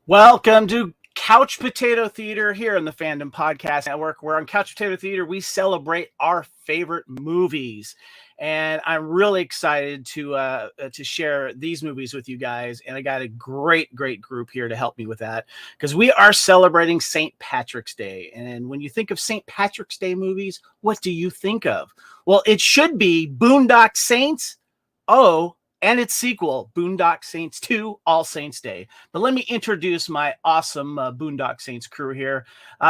Welcome to Couch Potato Theater here on the Fandom Podcast Network, where on Couch Potato Theater, we celebrate our favorite movies. And I'm really excited to share these movies with you guys. And I got a great group here to help me with that because we are celebrating St. Patrick's Day. And when you think of St. Patrick's Day movies, what do you think of? Well, it should be Boondock Saints. And its sequel, Boondock Saints II, All Saints Day. But let me introduce my awesome Boondock Saints crew here.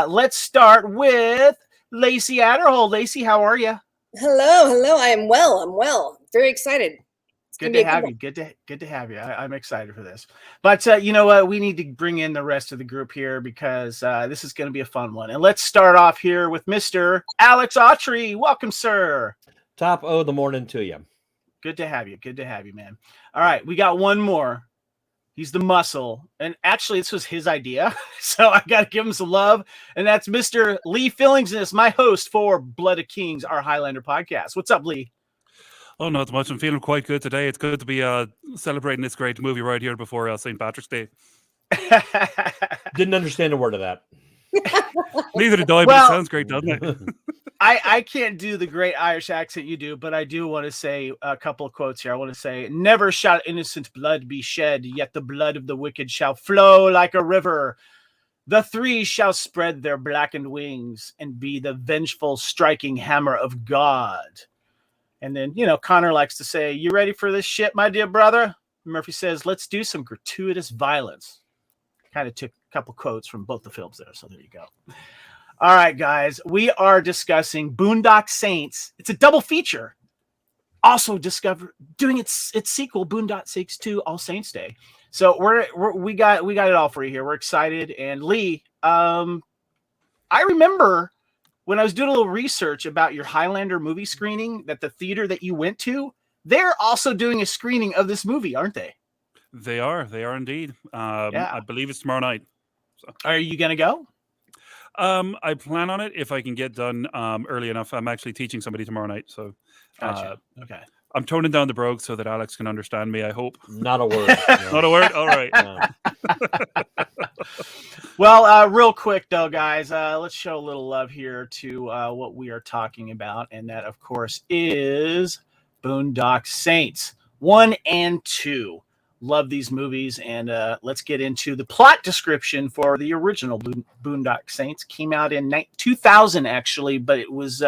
Let's start with Lacee Aderhold. Lacee, how are you? Hello. I am well. I'm well. Very excited. Good to have you. Good to have you. I'm excited for this. But you know what? We need to bring in the rest of the group here because this is going to be a fun one. And let's start off here with Mr. Alex Autrey. Welcome, sir. Top of the morning to you. Good to have you. Good to have you, man. All right, we got one more. He's the muscle. And actually, this was his idea. So I got to give him some love. And that's Mr. Lee Fillingsness, my host for Blood of Kings, our Highlander podcast. What's up, Lee? Oh, not much. I'm feeling quite good today. It's good to be celebrating this great movie right here before St. Patrick's Day. Didn't understand a word of that. Neither did I, but it sounds great, doesn't it? I can't do the great Irish accent you do, but I do want to say a couple of quotes here. I want to say, never shall innocent blood be shed, yet the blood of the wicked shall flow like a river. The three shall spread their blackened wings and be the vengeful striking hammer of God. And then, Connor likes to say, you ready for this shit, my dear brother? Murphy says, let's do some gratuitous violence. Kind of took a couple quotes from both the films there, so there you go. All right, guys, we are discussing Boondock Saints. It's a double feature. Also doing its sequel, Boondock Saints II, All Saints Day. So we got it all for you here. We're excited. And Lee, I remember when I was doing a little research about your Highlander movie screening, that the theater that you went to, they're also doing a screening of this movie, aren't they? They are indeed. I believe it's tomorrow night. So. Are you gonna go? I plan on it if I can get done early enough. I'm actually teaching somebody tomorrow night, so gotcha. Okay. I'm toning down the brogue so that Alex can understand me, I hope. Not a word. No. Not a word? All right. No. Well, real quick, though, guys, let's show a little love here to what we are talking about, and that, of course, is Boondock Saints 1 and 2. Love these movies, and let's get into the plot description for the original Boondock Saints. Came out in 2000, actually, but it was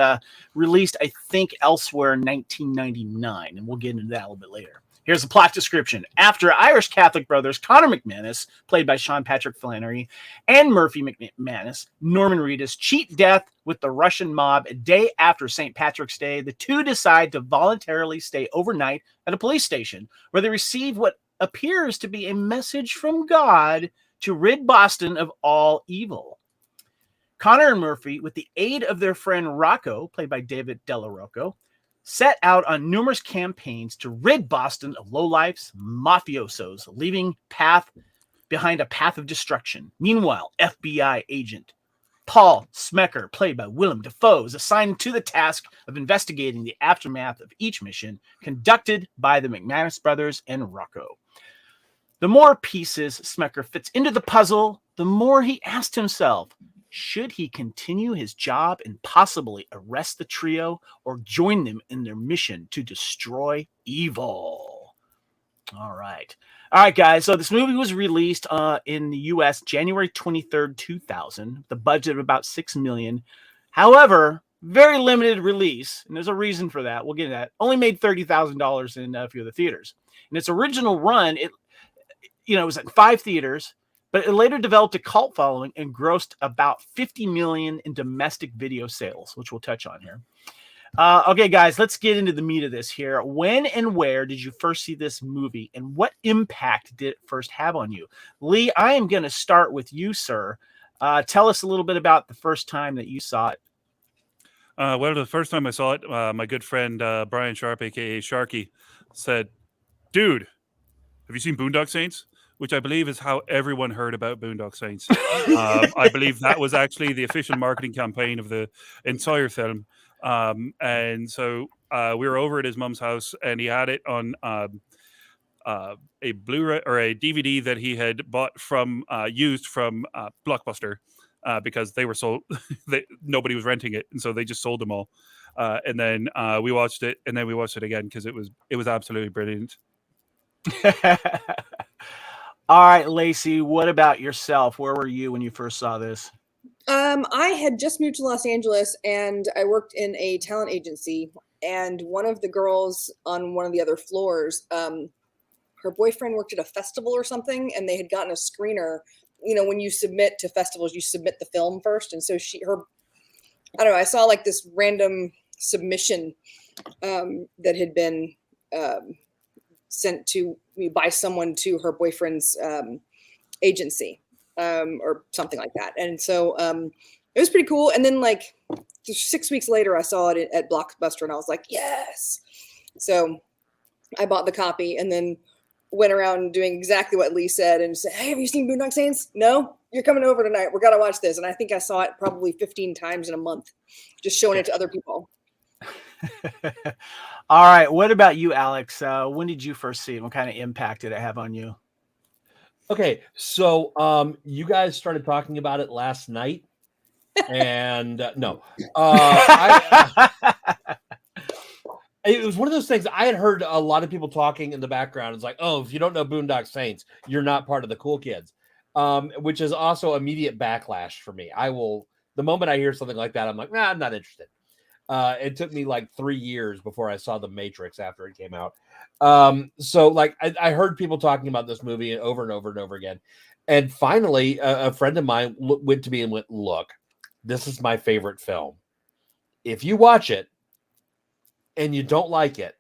released, I think, elsewhere in 1999, and we'll get into that a little bit later. Here's the plot description. After Irish Catholic brothers Conor McManus, played by Sean Patrick Flannery, and Murphy McManus, Norman Reedus, cheat death with the Russian mob a day after St. Patrick's Day, the two decide to voluntarily stay overnight at a police station, where they receive what appears to be a message from God to rid Boston of all evil. Connor and Murphy, with the aid of their friend Rocco, played by David Della Rocco, set out on numerous campaigns to rid Boston of lowlifes, mafiosos, leaving behind a path of destruction. Meanwhile, FBI agent Paul Smecker, played by Willem Dafoe, is assigned to the task of investigating the aftermath of each mission conducted by the McManus brothers and Rocco. The more pieces Smecker fits into the puzzle, the more he asked himself, should he continue his job and possibly arrest the trio or join them in their mission to destroy evil? All right, guys. So this movie was released in the U.S. January 23rd, 2000. The budget of about $6 million. However, very limited release, and there's a reason for that. We'll get into that. Only made $30,000 in a few of the theaters. In its original run, it was at 5 theaters, but it later developed a cult following and grossed about $50 million in domestic video sales, which we'll touch on here. Okay, guys, let's get into the meat of this here. When and where did you first see this movie, and what impact did it first have on you? Lee, I am going to start with you, sir. Tell us a little bit about the first time that you saw it. Well, the first time I saw it, my good friend Brian Sharp, a.k.a. Sharky, said, dude, have you seen Boondock Saints? Which I believe is how everyone heard about Boondock Saints. I believe that was actually the official marketing campaign of the entire film. And so we were over at his mum's house, and he had it on a Blu-ray or a DVD that he had bought from used from Blockbuster because they were sold. Nobody was renting it, and so they just sold them all. And then we watched it, and then we watched it again because it was absolutely brilliant. All right, Lacey, what about yourself? Where were you when you first saw this? I had just moved to Los Angeles and I worked in a talent agency, and one of the girls on one of the other floors, her boyfriend worked at a festival or something, and they had gotten a screener. You know, when you submit to festivals, you submit the film first. And so I don't know, I saw like this random submission that had been sent to me by someone to her boyfriend's agency or something like that. And so it was pretty cool. And then like 6 weeks later, I saw it at Blockbuster and I was like, yes. So I bought the copy and then went around doing exactly what Lee said and said, hey, have you seen Boondock Saints? No? You're coming over tonight. We're going to watch this. And I think I saw it probably 15 times in a month, just showing it to other people. All right. What about you, Alex? When did you first see it? What kind of impact did it have on you? Okay, so you guys started talking about it last night, and no, it was one of those things. I had heard a lot of people talking in the background. It's like, oh, if you don't know Boondock Saints, you're not part of the cool kids, which is also immediate backlash for me. The moment I hear something like that, I'm like, nah, I'm not interested. It took me like 3 years before I saw The Matrix after it came out. So like I heard people talking about this movie over and over and over again. And finally, a friend of mine went to me and went, look, this is my favorite film. If you watch it and you don't like it,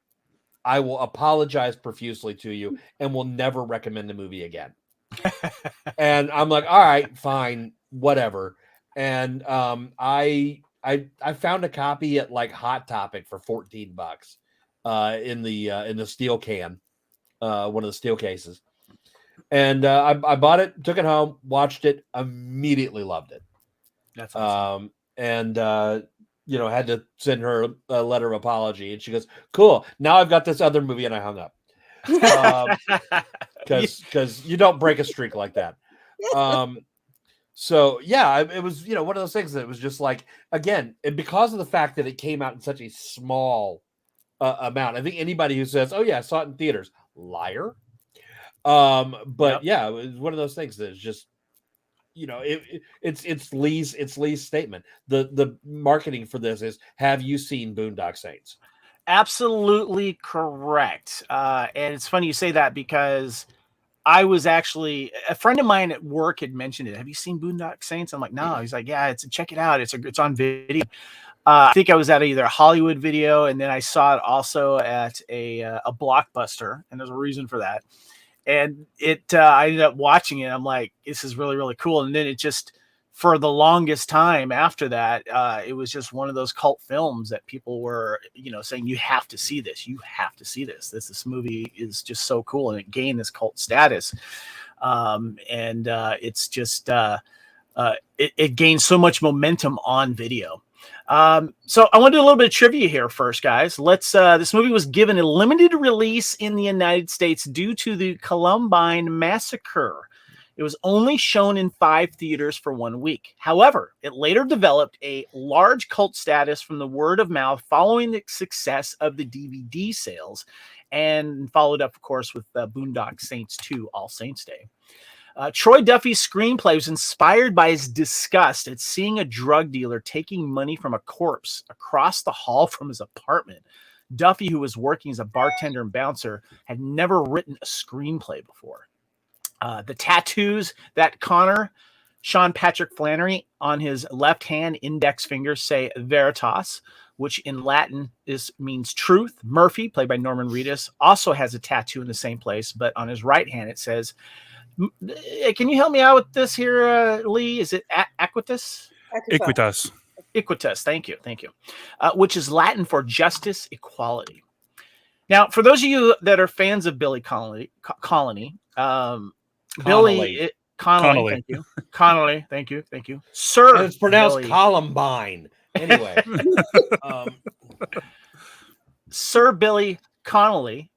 I will apologize profusely to you and will never recommend the movie again. And I'm like, all right, fine, whatever. And I found a copy at like Hot Topic for $14 in the steel can, one of the steel cases. And I bought it, took it home, watched it, immediately loved it. That's awesome. And had to send her a letter of apology, and she goes, "Cool, now I've got this other movie," and I hung up because you don't break a streak like that. So yeah, it was one of those things that it was just like, again, and because of the fact that it came out in such a small amount, I think anybody who says, "Oh yeah, I saw it in theaters," liar. But yeah, it was one of those things that is just, it's Lee's statement. The marketing for this is, have you seen Boondock Saints? Absolutely correct. And it's funny you say that because I was actually, a friend of mine at work had mentioned it. Have you seen Boondock Saints? I'm like, no. He's like, yeah, check it out. It's on video. I think I was at either a Hollywood Video, and then I saw it also at a Blockbuster, and there's a reason for that. And I ended up watching it. I'm like, this is really, really cool. And then it just, for the longest time after that, it was just one of those cult films that people were, saying, you have to see this. You have to see this. This movie is just so cool. And it gained this cult status. It's just, it gained so much momentum on video. So I want to do a little bit of trivia here first, guys. This movie was given a limited release in the United States due to the Columbine massacre. It was only shown in 5 theaters for 1 week. However, it later developed a large cult status from the word of mouth following the success of the DVD sales, and followed up, of course, with Boondock Saints II, All Saints Day. Troy Duffy's screenplay was inspired by his disgust at seeing a drug dealer taking money from a corpse across the hall from his apartment. Duffy, who was working as a bartender and bouncer, had never written a screenplay before. The tattoos that Sean Patrick Flannery, on his left hand index finger say Veritas, which in Latin means truth. Murphy, played by Norman Reedus, also has a tattoo in the same place, but on his right hand it says, can you help me out with this here, Lee? Is it Equitas? Equitas. Equitas. Thank you. Which is Latin for justice, equality. Now, for those of you that are fans of Billy Connolly, Connolly. Thank you. Connolly. Thank you. Sir. And it's pronounced Billy. Columbine. Anyway. Sir Billy Connolly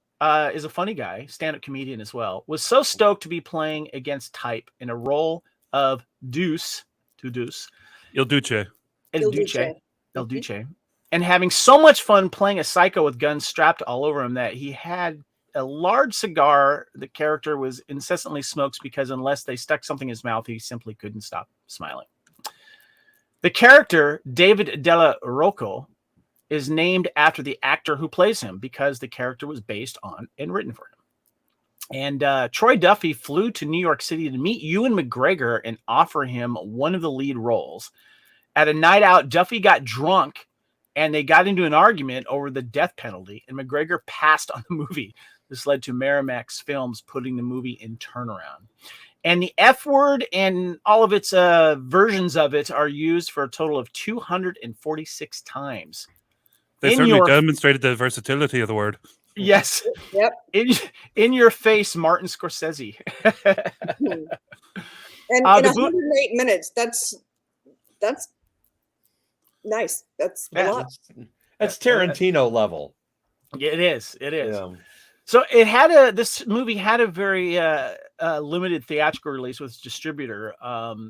is a funny guy, stand-up comedian as well, was so stoked to be playing against type in a role of Deuce, Il Duce. El Duce, and having so much fun playing a psycho with guns strapped all over him that he had a large cigar the character was incessantly smokes because unless they stuck something in his mouth, he simply couldn't stop smiling. The character, David Della Rocco, is named after the actor who plays him because the character was based on and written for him. And Troy Duffy flew to New York City to meet Ewan McGregor and offer him one of the lead roles. At a night out, Duffy got drunk and they got into an argument over the death penalty, and McGregor passed on the movie. This led to Miramax Films putting the movie in turnaround. And the F word and all of its versions of it are used for a total of 246 times. They certainly demonstrated the versatility of the word. Yes. Yep. In your face, Martin Scorsese. And in 108 minutes, that's nice. That's a lot. That's Tarantino level. Yeah, it is. Yeah. So this movie had a very limited theatrical release with its distributor,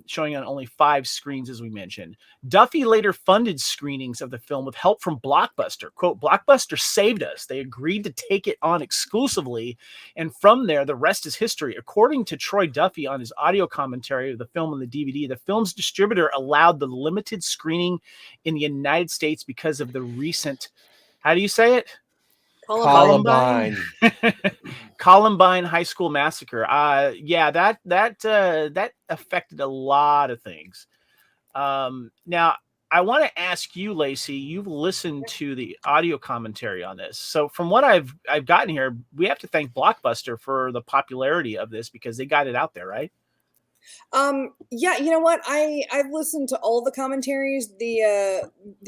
showing on only 5 screens, as we mentioned. Duffy later funded screenings of the film with help from Blockbuster. Quote, Blockbuster saved us. They agreed to take it on exclusively. And from there, the rest is history. According to Troy Duffy on his audio commentary of the film and the DVD, the film's distributor allowed the limited screening in the United States because of the recent, how do you say it? Columbine. Columbine High School Massacre. That affected a lot of things. Now, I want to ask you, Lacey, you've listened to the audio commentary on this. So from what I've gotten here, we have to thank Blockbuster for the popularity of this because they got it out there, right? Yeah, you know what? I've listened to all the commentaries. The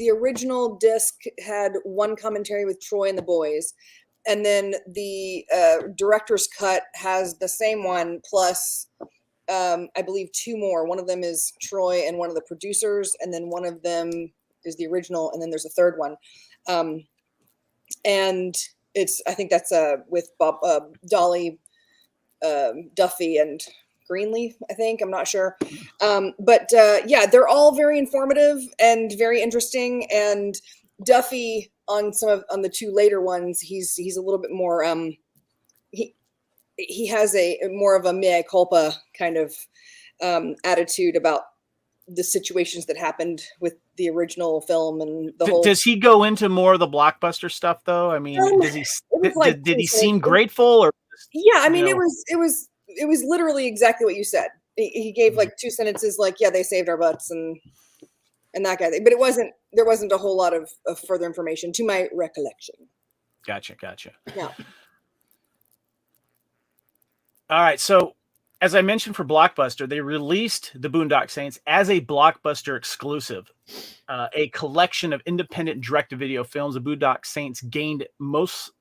original disc had one commentary with Troy and the boys, and then the director's cut has the same one plus I believe 2 more. One of them is Troy and one of the producers, and then one of them is the original, and then there's a third one. And I think that's with Bob Dolly Duffy and Greenleaf, I think. I'm not sure. But they're all very informative and very interesting. And Duffy on the 2 later ones, he's a little bit more he has a more of a mea culpa kind of attitude about the situations that happened with the original film and the whole. Does he go into more of the Blockbuster stuff though? I mean, did he seem grateful or? Yeah, I mean, it was literally exactly what you said. He gave like 2 sentences, like, yeah, they saved our butts and that kind of thing. But there wasn't a whole lot of further information to my recollection. Gotcha. Yeah. All right. So as I mentioned for Blockbuster, they released the Boondock Saints as a Blockbuster exclusive, a collection of independent direct-to-video films. The Boondock Saints gained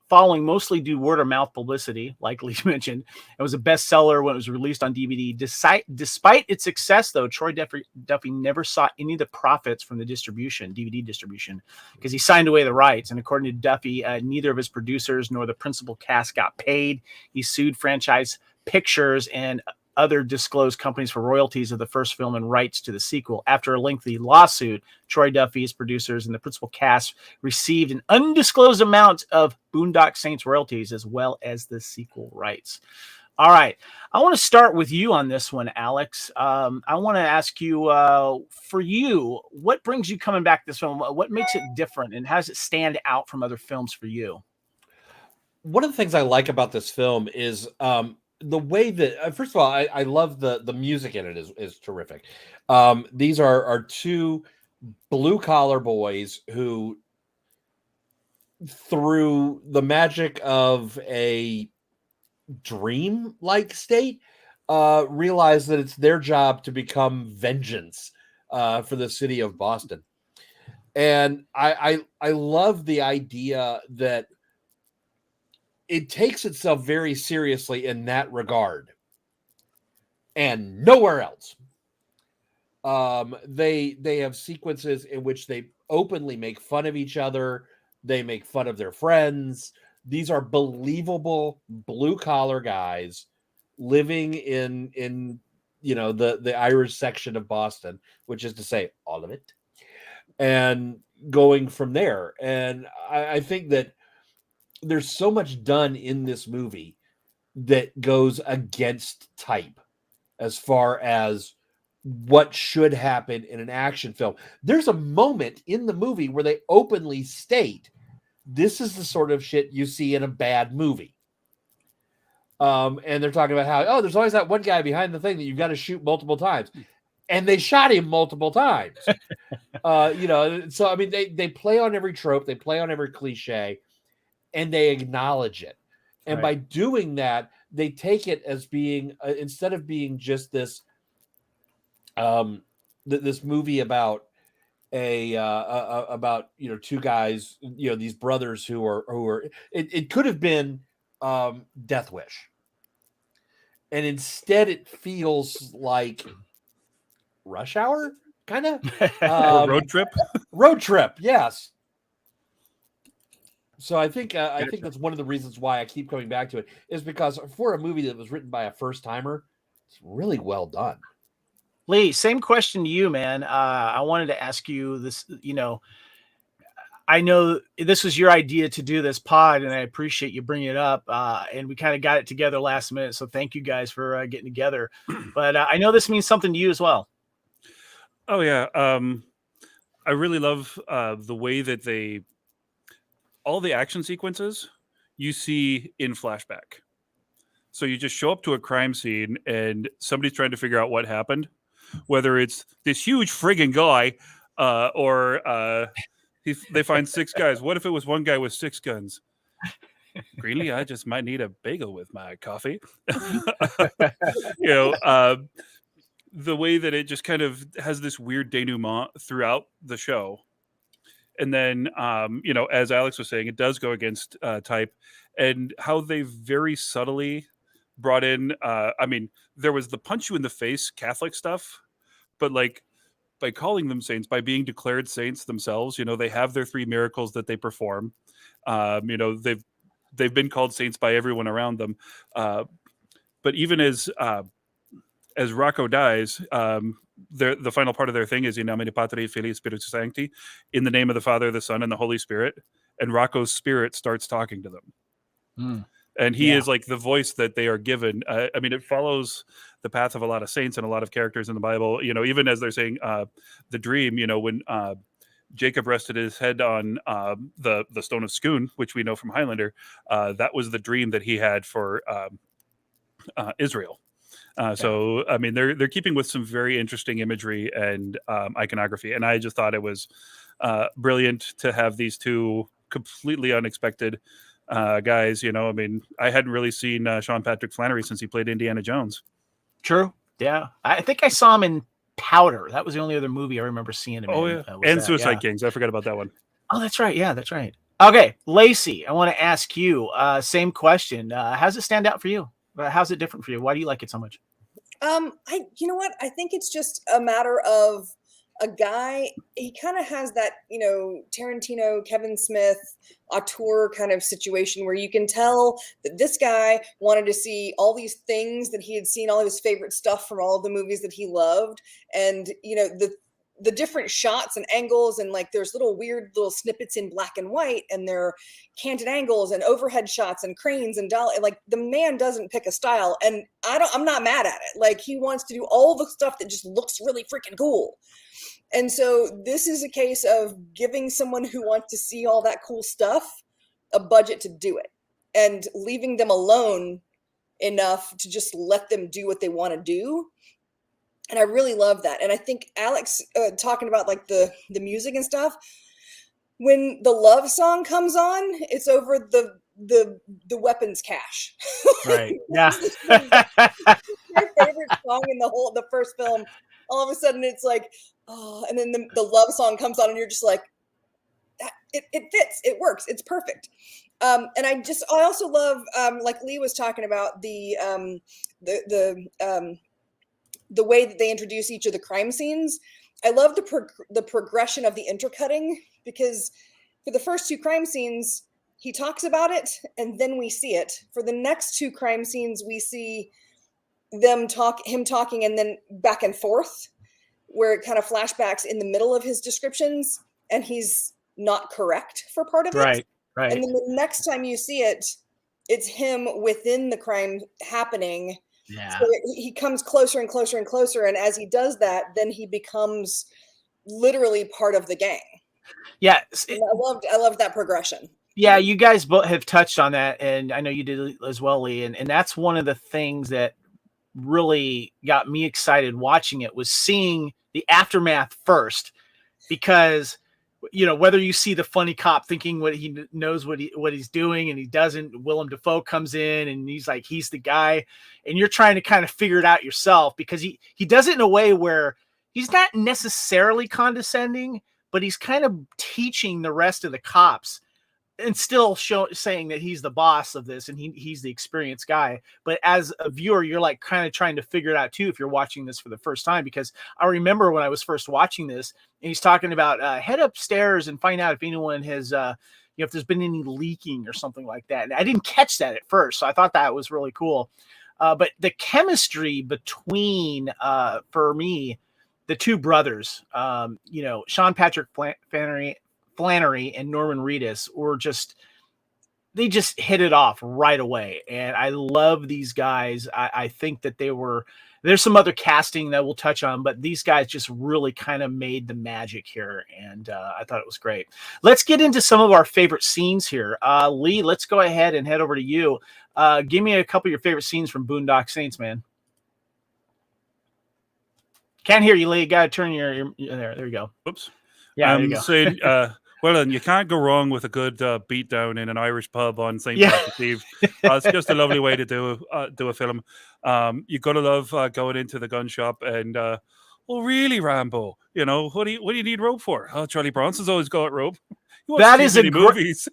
following mostly due word of mouth publicity, like Lee mentioned. It was a bestseller when it was released on DVD. Despite its success, though, Troy Duffy never saw any of the profits from the DVD distribution, because he signed away the rights. And according to Duffy, neither of his producers nor the principal cast got paid. He sued Franchise Pictures and other disclosed companies for royalties of the first film and rights to the sequel. After a lengthy lawsuit, Troy Duffy's producers and the principal cast received an undisclosed amount of Boondock Saints royalties as well as the sequel rights. All right. I want to start with you on this one, Alex. I want to ask you, for you, what brings you coming back to this film? What makes it different, and how does it stand out from other films for you? One of the things I like about this film is the way that, first of all, I love the music in it is terrific. These are 2 blue collar boys who, through the magic of a dream-like state, realize that it's their job to become vengeance for the city of Boston. And I love the idea that it takes itself very seriously in that regard and nowhere else. They have sequences in which they openly make fun of each other. They make fun of their friends. These are believable blue collar guys living in the Irish section of Boston, which is to say all of it, and going from there. And I think that there's so much done in this movie that goes against type as far as what should happen in an action film. There's a moment in the movie where they openly state this is the sort of shit you see in a bad movie. And they're talking about how, there's always that one guy behind the thing that you've got to shoot multiple times. And they shot him multiple times. So, I mean, they play on every trope, they play on every cliche, and they acknowledge it. And by doing that, they take it as being, instead of being just this, this movie about about two guys, these brothers who are it could have been Death Wish, and instead it feels like Rush Hour, kind of road trip, yes. So I think that's one of the reasons why I keep coming back to it, is because for a movie that was written by a first timer, it's really well done. Lee, same question to you, man. I wanted to ask you this, I know this was your idea to do this pod, and I appreciate you bringing it up. And we kind of got it together last minute. So thank you guys for getting together. But I know this means something to you as well. Oh, yeah. I really love the way that all the action sequences you see in flashback. So you just show up to a crime scene and somebody's trying to figure out what happened, whether it's this huge friggin' guy or they find 6 guys. What if it was one guy with 6 guns? Greenlee, I just might need a bagel with my coffee. The way that it just kind of has this weird denouement throughout the show. And then, as Alex was saying, it does go against type, and how they very subtly brought in, there was the punch you in the face Catholic stuff, but like by calling them saints, by being declared saints themselves, they have their 3 miracles that they perform. They've been called saints by everyone around them. But even as Rocco dies, the final part of their thing is in nomine Patri Filii Spiritus Sancti, in the name of the Father, the Son, and the Holy Spirit. And Rocco's spirit starts talking to them. And he is like the voice that they are given. It follows the path of a lot of saints and a lot of characters in the Bible. Even as they're saying the dream, when Jacob rested his head on the stone of Scone, which we know from Highlander, that was the dream that he had for Israel. So, they're keeping with some very interesting imagery and iconography. And I just thought it was brilliant to have these 2 completely unexpected guys. I hadn't really seen Sean Patrick Flannery since he played Indiana Jones. True. Yeah. I think I saw him in Powder. That was the only other movie I remember seeing him in. And Suicide Kings. I forgot about that one. Oh, that's right. Yeah, that's right. Okay. Lacee, I want to ask you, same question. How's it stand out for you? How's it different for you? Why do you like it so much? You know what? I think it's just a matter of a guy. He kind of has that, Tarantino, Kevin Smith, auteur kind of situation where you can tell that this guy wanted to see all these things that he had seen, all of his favorite stuff from all of the movies that he loved. And, the different shots and angles, and like there's weird little snippets in black and white, and they're canted angles and overhead shots and cranes and like the man doesn't pick a style, and I'm not mad at it. Like, he wants to do all the stuff that just looks really freaking cool. And so this is a case of giving someone who wants to see all that cool stuff a budget to do it, and leaving them alone enough to just let them do what they want to do. And I really love that. And I think Alex talking about like the music and stuff, when the love song comes on, it's over the weapons cache. Right. Yeah. My favorite song in the first film. All of a sudden it's like, oh, and then the love song comes on and you're just like, it fits, it works, it's perfect. And I also love, like Lee was talking about, the way that they introduce each of the crime scenes. I love the progression of the intercutting, because for the first 2 crime scenes, he talks about it, and then we see it. For the next 2 crime scenes, we see him talking, and then back and forth, where it kind of flashbacks in the middle of his descriptions, and he's not correct for part of it. Right. And then the next time you see it, it's him within the crime happening. Yeah. So he comes closer and closer and closer, and as he does that, then he becomes literally part of the gang. Yeah. I loved that progression. Yeah, you guys both have touched on that, and I know you did as well, Lee. And that's one of the things that really got me excited watching it, was seeing the aftermath first, because whether you see the funny cop thinking what he knows what he's doing and he doesn't, Willem Dafoe comes in and he's like, he's the guy, and you're trying to kind of figure it out yourself, because he does it in a way where he's not necessarily condescending, but he's kind of teaching the rest of the cops, and still saying that he's the boss of this and he's the experienced guy. But as a viewer, you're like kind of trying to figure it out too, if you're watching this for the first time, because I remember when I was first watching this, and he's talking about head upstairs and find out if anyone has, if there's been any leaking or something like that. And I didn't catch that at first, so I thought that was really cool. But the chemistry between, for me, the 2 brothers, Sean Patrick Flannery and Norman Reedus they just hit it off right away. And I love these guys. I think that there's some other casting that we'll touch on, but these guys just really kind of made the magic here. And I thought it was great. Let's get into some of our favorite scenes here. Lee, let's go ahead and head over to you. Give me a couple of your favorite scenes from Boondock Saints, man. Can't hear you, Lee. Got to turn your there you go. Whoops. Yeah, there you go. Saying, well, then you can't go wrong with a good beatdown in an Irish pub on St. Patrick's Eve. It's just a lovely way to do a film. You gotta love going into the gun shop and, well, really, Rambo, what do you need rope for? Oh, Charlie Bronson's always got rope. That is a movies.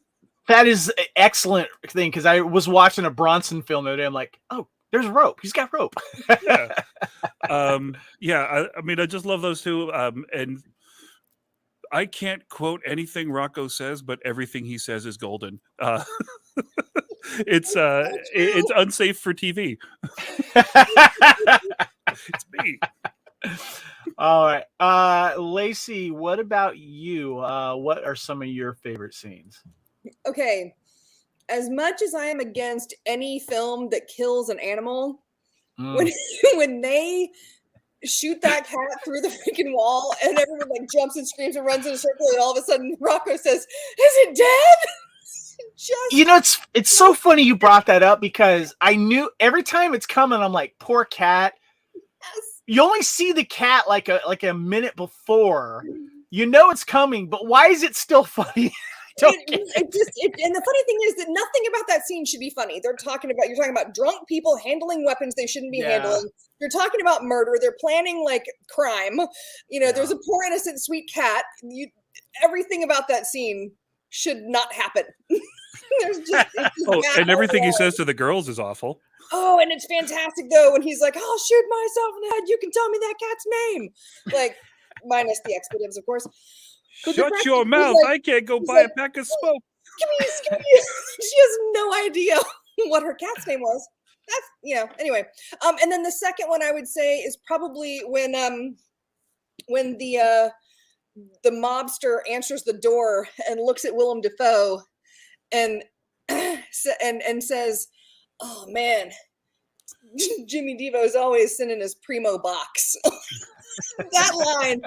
That is an excellent thing, because I was watching a Bronson film the other day. I'm like, oh, there's rope. He's got rope. Yeah. I mean, I just love those 2. And I can't quote anything Rocco says, but everything he says is golden. It's unsafe for TV. It's me. All right. Lacey, what about you? What are some of your favorite scenes? Okay. As much as I am against any film that kills an animal, when they shoot that cat through the freaking wall and everyone like jumps and screams and runs in a circle, and all of a sudden Rocco says, "Is it dead?" It's so funny you brought that up, because I knew every time it's coming, I'm like, poor cat. Yes. You only see the cat like a minute before. It's coming, but why is it still funny? And the funny thing is that nothing about that scene should be funny. You're talking about drunk people handling weapons they shouldn't be handling. You're talking about murder. They're planning like crime. There's a poor innocent sweet cat. Everything about that scene should not happen. And everything he says to the girls is awful. Oh, and it's fantastic though when he's like, "I'll shoot myself in the head. You can tell me that cat's name." Like, minus the expletives, of course. Shut your mouth. I can't go buy a pack of smoke. Excuse me. She has no idea what her cat's name was. That's, anyway. And then the second one I would say is probably when the mobster answers the door and looks at Willem Dafoe and says, "Oh man, Jimmy Devo's always sending his primo box." That line,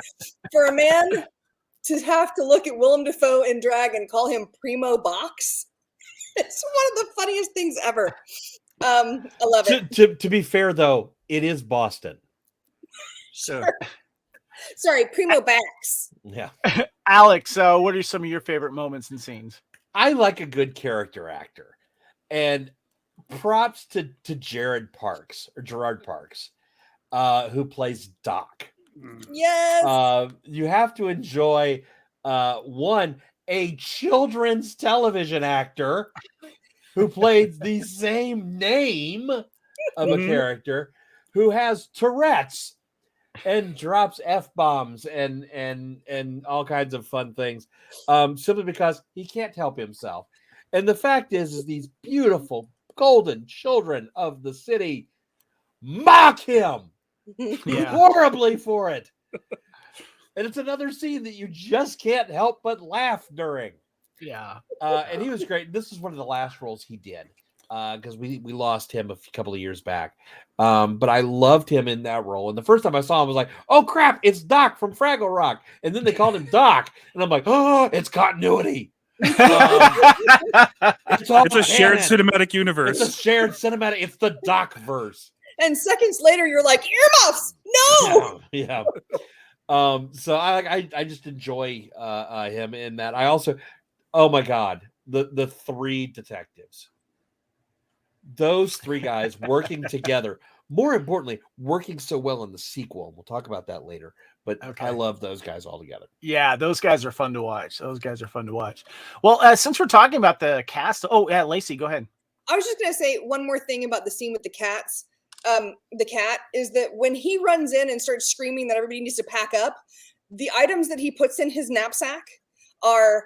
for a man to have to look at Willem Dafoe in drag and call him primo box, it's one of the funniest things ever. I love it. To be fair, though, it is Boston. Sure. Sorry, primo backs. Yeah. Alex, what are some of your favorite moments and scenes? I like a good character actor. And props to Gerard Parks, who plays Doc. Yes. You have to enjoy a children's television actor who played the same name of a character who has Tourette's and drops F-bombs and all kinds of fun things, simply because he can't help himself. And the fact is these beautiful golden children of the city mock him horribly for it. And it's another scene that you just can't help but laugh during. Yeah. And he was great. This is one of the last roles he did because we lost him a couple of years back. But I loved him in that role. And the first time I saw him, I was like, oh, crap, it's Doc from Fraggle Rock. And then they called him Doc. And I'm like, oh, it's continuity. It's a shared cinematic universe. It's a shared cinematic. It's the Doc verse. And seconds later, you're like, earmuffs! No! Yeah. So I just enjoy him in that. I also, oh my God, the three detectives. Those three guys working together. More importantly, working so well in the sequel. We'll talk about that later. But I love those guys all together. Yeah, those guys are fun to watch. Well, since we're talking about the cast, Lacey, go ahead. I was just going to say one more thing about the scene with the cats. The cat is that when he runs in and starts screaming that everybody needs to pack up, the items that he puts in his knapsack are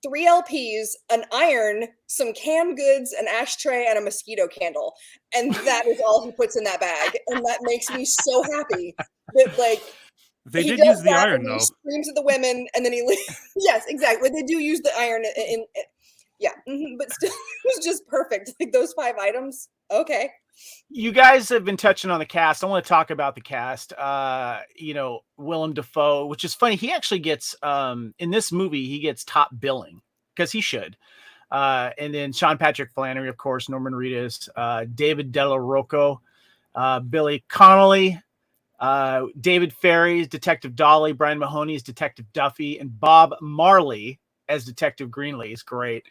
3 LPs, an iron, some canned goods, an ashtray, and a mosquito candle. And that is all he puts in that bag. And that makes me so happy that, like, they did use the iron, though. He screams at the women, and then he leaves. Yes, exactly. They do use the iron but still, it was just perfect. Like, those 5 items. Okay. You guys have been touching on the cast. I want to talk about the cast. Willem Dafoe, which is funny. He actually gets in this movie, he gets top billing because he should. And then Sean Patrick Flannery, of course, Norman Reedus, David Della Rocco, Billy Connolly, David Ferry as Detective Dolly, Brian Mahoney as Detective Duffy, and Bob Marley as Detective Greenlee. Is great.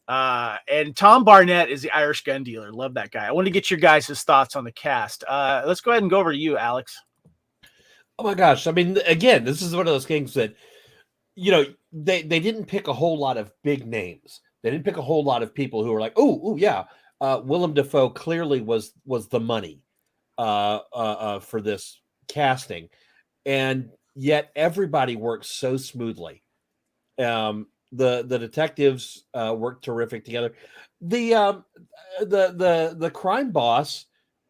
And Tom Barnett is the Irish gun dealer. Love that guy. I want to get your guys' thoughts on the cast. Let's go ahead and go over to you, Alex. Oh my gosh. I mean, again, this is one of those things that, they didn't pick a whole lot of big names. They didn't pick a whole lot of people who were like, oh yeah. Willem Dafoe clearly was the money for this casting. And yet everybody works so smoothly. The detectives work terrific together. The crime boss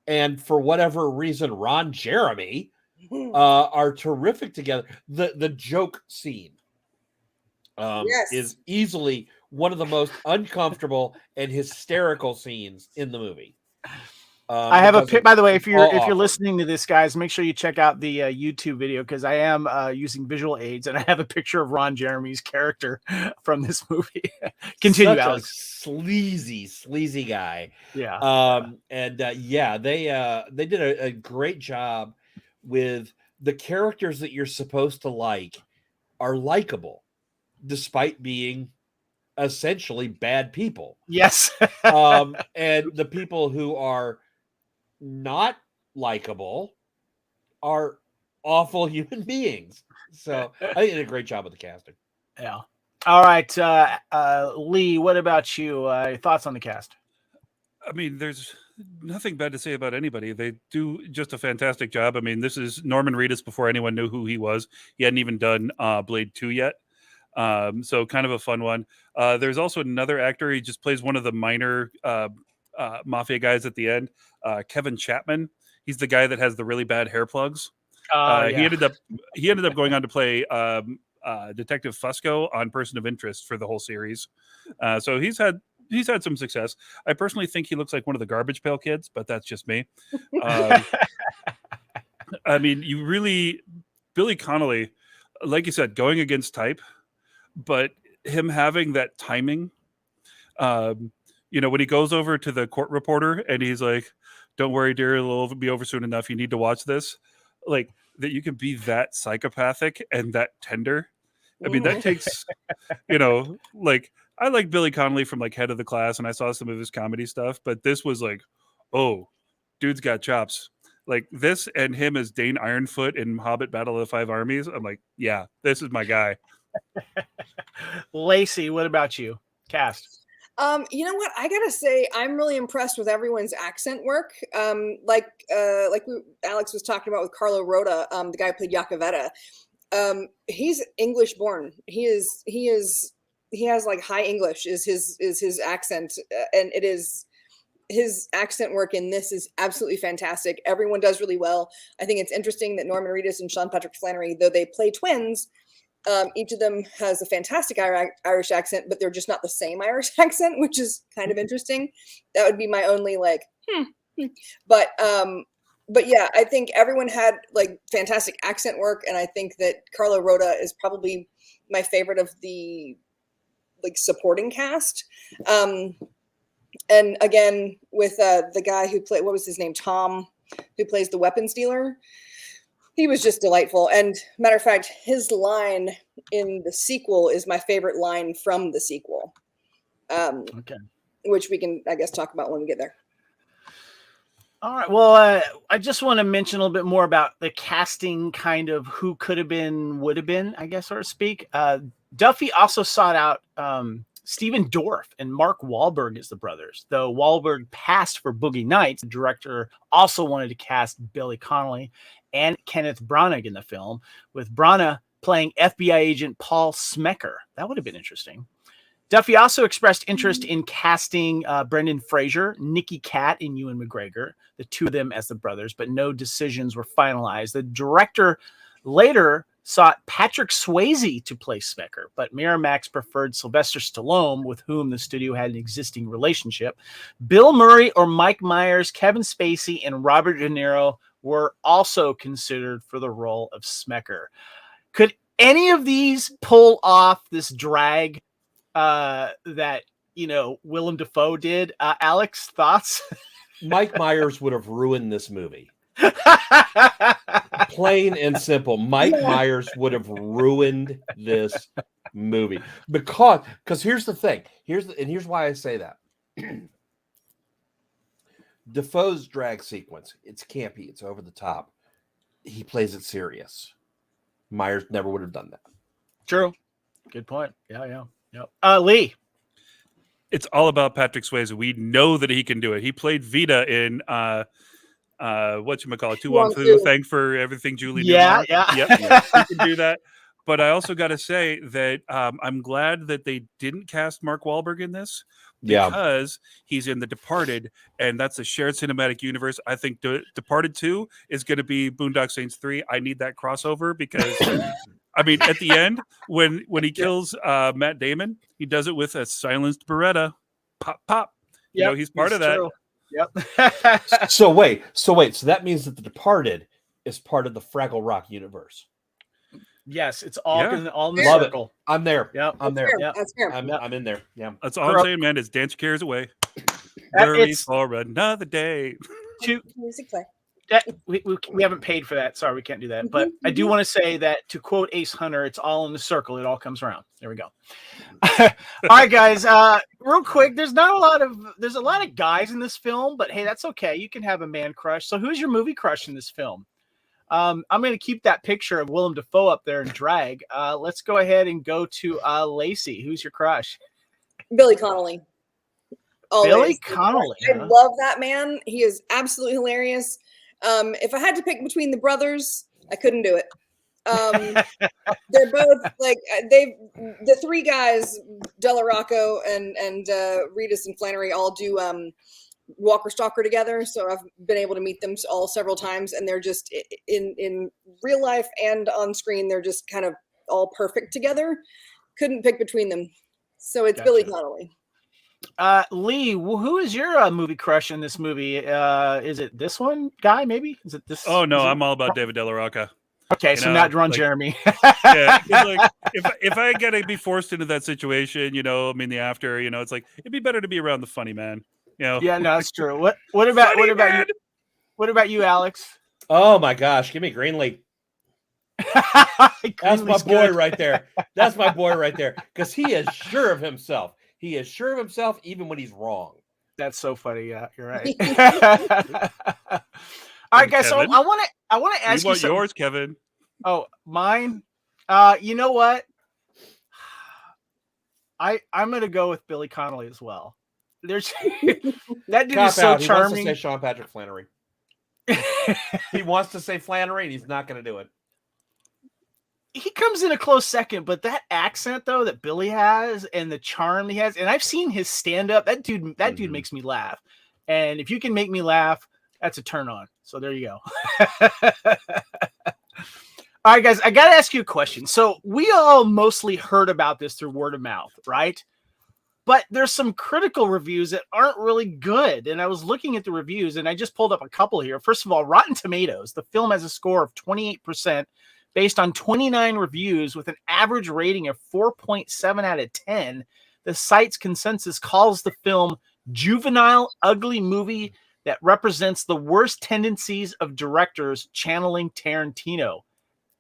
and for whatever reason Ron Jeremy are terrific together. The joke scene is easily one of the most uncomfortable and hysterical scenes in the movie. I have a pic. By the way, if you're listening to this, guys, make sure you check out the YouTube video because I am using visual aids and I have a picture of Ron Jeremy's character from this movie. Continue, Such Alex. A sleazy guy. Yeah. They did a great job with the characters that you're supposed to like are likable, despite being essentially bad people. Yes. And the people who are not likable are awful human beings. So I think they did a great job with the casting. Yeah. All right. Lee, what about you? Thoughts on the cast? I mean, there's nothing bad to say about anybody. They do just a fantastic job. I mean, this is Norman Reedus before anyone knew who he was. He hadn't even done Blade 2 yet. So kind of a fun one. There's also another actor. He just plays one of the minor mafia guys at the end. Kevin Chapman. He's the guy that has the really bad hair plugs. Yeah. He ended up going on to play Detective Fusco on Person of Interest for the whole series. So he's had some success. I personally think he looks like one of the Garbage Pail Kids, but that's just me. I mean, Billy Connolly, like you said, going against type, but him having that timing, when he goes over to the court reporter and he's like, "Don't worry, dear, it'll be over soon enough. You need to watch this." Like that, you can be that psychopathic and that tender. I mean, that takes, like I like Billy Connolly from like Head of the Class, and I saw some of his comedy stuff, but this was like, oh, dude's got chops. Like this and him as Dane Ironfoot in Hobbit Battle of the Five Armies. I'm like, yeah, this is my guy. Lacey, what about you? Cast. You know what? I gotta say, I'm really impressed with everyone's accent work. Alex was talking about with Carlo Rota, the guy who played Iacovetta. He's English born. He is he has like high English is his accent, and it is his accent work in this is absolutely fantastic. Everyone does really well. I think it's interesting that Norman Reedus and Sean Patrick Flannery, though they play twins, each of them has a fantastic Irish accent, but they're just not the same Irish accent, which is kind of interesting. That would be my only like, But yeah, I think everyone had like fantastic accent work, and I think that Carlo Rota is probably my favorite of the like supporting cast. And again, with the guy who played, what was his name, Tom, who plays the weapons dealer, he was just delightful. And matter of fact, his line in the sequel is my favorite line from the sequel. Okay. Which we can, I guess, talk about when we get there. All right. Well, I just want to mention a little bit more about the casting, kind of who could have been, would have been, I guess, so to speak. Duffy also sought out Stephen Dorff and Mark Wahlberg as the brothers. Though Wahlberg passed for Boogie Nights, the director also wanted to cast Billy Connolly and Kenneth Branagh in the film, with Branagh playing FBI agent Paul Smecker. That would have been interesting. Duffy also expressed interest in casting Brendan Fraser, Nicky Katt, and Ewan McGregor, the two of them as the brothers, but no decisions were finalized. The director later sought Patrick Swayze to play Smecker, but Miramax preferred Sylvester Stallone, with whom the studio had an existing relationship. Bill Murray or Mike Myers, Kevin Spacey, and Robert De Niro were also considered for the role of Smecker. Could any of these pull off this drag that, you know, Willem Dafoe did? Alex, thoughts? Mike Myers would have ruined this movie. Plain and simple. Mike Myers would have ruined this movie because here's the thing. Here's why I say that. Defoe's drag sequence, it's campy, it's over the top. He plays it serious. Myers never would have done that. True. Good point. Yeah. Lee. It's all about Patrick Swayze. We know that he can do it. He played Vita in whatchamacallit, 2-1-2, Thank for Everything, Julie Newmar. Yeah. Yep, he can do that. But I also got to say that I'm glad that they didn't cast Mark Wahlberg in this, because he's in The Departed, and that's a shared cinematic universe. I think Departed 2 is going to be Boondock Saints 3. I need that crossover because, I mean, at the end, when he kills Matt Damon, he does it with a silenced Beretta. Pop, pop. You know, he's part of that. True. Yep. So wait. So that means that The Departed is part of the Fraggle Rock universe. Yes, it's all in the Love circle. It. I'm there. Yep. I'm there. Yep. That's fair. I'm in there. Yeah. That's all I'm saying, man, is dance your cares away. Worry for another day. Music play. We haven't paid for that. Sorry, we can't do that. But I do want to say that, to quote Ace Hunter, it's all in the circle. It all comes around. There we go. All right, guys. Real quick, there's a lot of guys in this film, but hey, that's okay. You can have a man crush. So who's your movie crush in this film? I'm going to keep that picture of Willem Dafoe up there in drag. Let's go ahead and go to Lacey. Who's your crush? Billy Connolly. Always. Billy Connolly. I love that man. He is absolutely hilarious. If I had to pick between the brothers, I couldn't do it. They're both like the three guys, Della Rocco and Reedus and Flannery, all do Walker Stalker together. So I've been able to meet them all several times, and they're just in real life and on screen, they're just kind of all perfect together. Couldn't pick between them. So it's Billy Connolly. Lee, who is your movie crush in this movie? Is it this one guy? Maybe is it this? Oh no, I'm all about David Della Rocca. Okay, so not Ron Jeremy. Yeah, like, if I get to be forced into that situation, I mean, the after, it's like it'd be better to be around the funny man. Yeah, no, that's true. What about you? What about you, Alex? Oh my gosh, give me Greenlee. That's my boy right there. That's my boy right there, because he is sure of himself. He is sure of himself even when he's wrong. That's so funny. Yeah, you're right. All right, guys. Kevin, so I want to ask you something. Yours, Kevin. Oh, mine. You know what? I'm gonna go with Billy Connolly as well. There's that dude is so charming. He wants to say Sean Patrick Flannery. He wants to say Flannery, and he's not going to do it. he comes in a close second, but that accent though that Billy has and the charm he has, and I've seen his stand up. That dude makes me laugh. And if you can make me laugh, that's a turn on. So there you go. All right, guys, I got to ask you a question. So we all mostly heard about this through word of mouth, right? But there's some critical reviews that aren't really good. And I was looking at the reviews, and I just pulled up a couple here. First of all, Rotten Tomatoes, the film has a score of 28% based on 29 reviews with an average rating of 4.7 out of 10. The site's consensus calls the film juvenile, ugly movie that represents the worst tendencies of directors channeling Tarantino.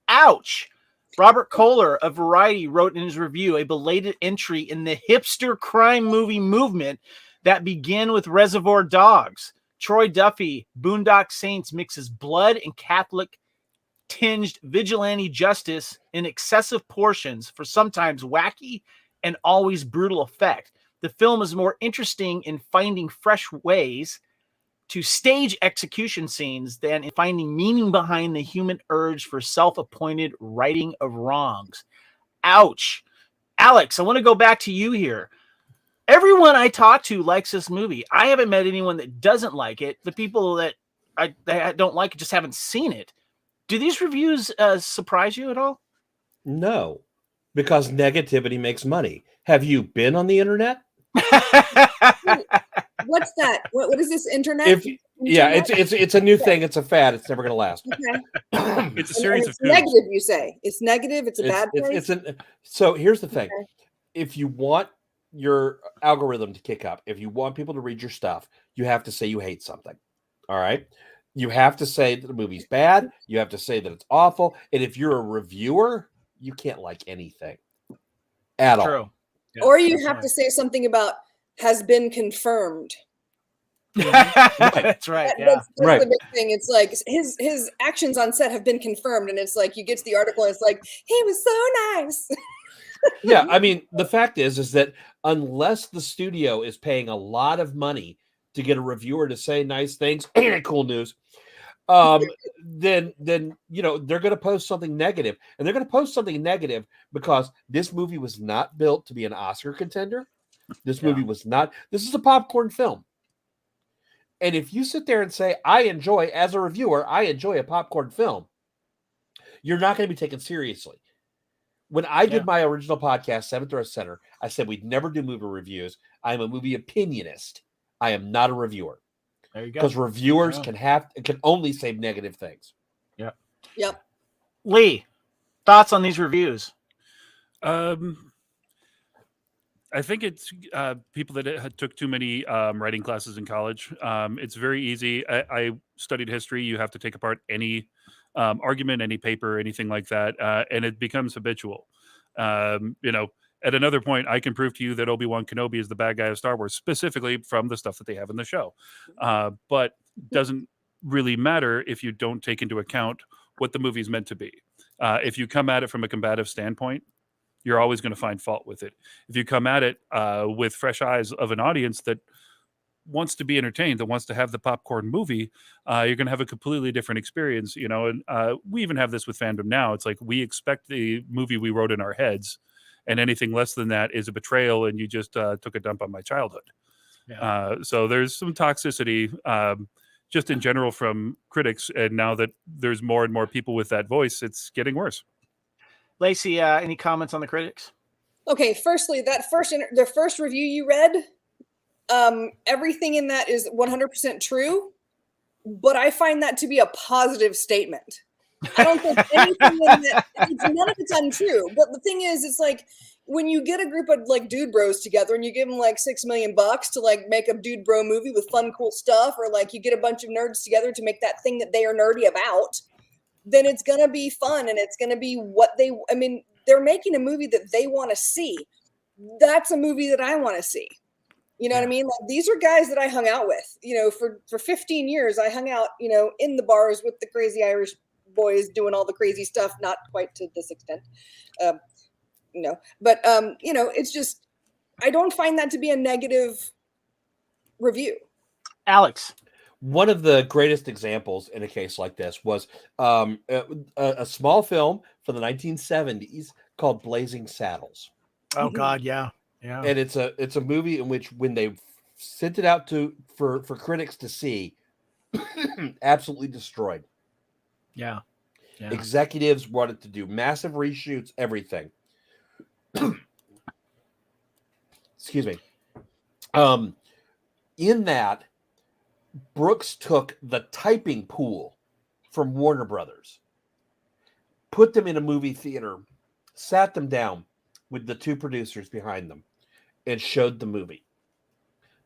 Ouch. Robert Kohler of Variety wrote in his review a belated entry in the hipster crime movie movement that began with Reservoir Dogs. Troy Duffy, Boondock Saints mixes blood and Catholic tinged vigilante justice in excessive portions for sometimes wacky and always brutal effect. The film is more interesting in finding fresh ways to stage execution scenes than in finding meaning behind the human urge for self-appointed righting of wrongs. Ouch. Alex, I want to go back to you here. Everyone I talk to likes this movie. I haven't met anyone that doesn't like it. The people that don't like it just haven't seen it. Do these reviews surprise you at all? No, because negativity makes money. Have you been on the internet? What's that? What is this internet? It's a new thing. It's a fad. It's never going to last. Okay. It's a series of negative. You say it's negative. It's a bad place. So here's the thing: if you want your algorithm to kick up, if you want people to read your stuff, you have to say you hate something. All right. You have to say that the movie's bad. You have to say that it's awful. And if you're a reviewer, you can't like anything at all. True. Yeah, or you have to say something about has been confirmed. That's right. That's the big thing. It's like his actions on set have been confirmed, and it's like you get to the article, and it's like he was so nice. Yeah, I mean, the fact is that unless the studio is paying a lot of money to get a reviewer to say nice things, cool news, then you know they're going to post something negative, and they're going to post something negative because this movie was not built to be an Oscar contender. This movie was not. This is a popcorn film. And if you sit there and say, as a reviewer, I enjoy a popcorn film, you're not going to be taken seriously. When I did my original podcast, Seventh Row Center, I said we'd never do movie reviews. I'm a movie opinionist. I am not a reviewer. There you go. Because reviewers can only say negative things. Yeah. Yep. Lee, thoughts on these reviews? I think it's people that took too many writing classes in college. It's very easy. I studied history. You have to take apart any argument, any paper, anything like that, and it becomes habitual. At another point, I can prove to you that Obi-Wan Kenobi is the bad guy of Star Wars, specifically from the stuff that they have in the show. But doesn't really matter if you don't take into account what the movie's meant to be. If you come at it from a combative standpoint, you're always going to find fault with it. If you come at it with fresh eyes of an audience that wants to be entertained, that wants to have the popcorn movie, you're going to have a completely different experience. And we even have this with Fandom now. It's like we expect the movie we wrote in our heads, and anything less than that is a betrayal, and you just took a dump on my childhood. Yeah. So there's some toxicity just in general from critics, and now that there's more and more people with that voice, it's getting worse. Lacey, any comments on the critics? Okay, firstly, the first review you read, everything in that is 100% true, but I find that to be a positive statement. I don't think anything in that, none of it's untrue. But the thing is, it's like when you get a group of like dude bros together and you give them like $6 million to like make a dude bro movie with fun, cool stuff, or like you get a bunch of nerds together to make that thing that they are nerdy about, then it's going to be fun and it's going to be they're making a movie that they want to see. That's a movie that I want to see. You know what I mean? Like these are guys that I hung out with, for 15 years. I hung out, in the bars with the crazy Irish boys doing all the crazy stuff, not quite to this extent. But it's just, I don't find that to be a negative review. Alex. one of the greatest examples in a case like this was a small film from the 1970s called Blazing Saddles. Oh God, yeah. And it's a movie in which, when they sent it out for critics to see, absolutely destroyed. Yeah. Executives wanted to do massive reshoots, everything. Excuse me. In that, Brooks took the typing pool from Warner Brothers, put them in a movie theater, sat them down with the two producers behind them, and showed the movie.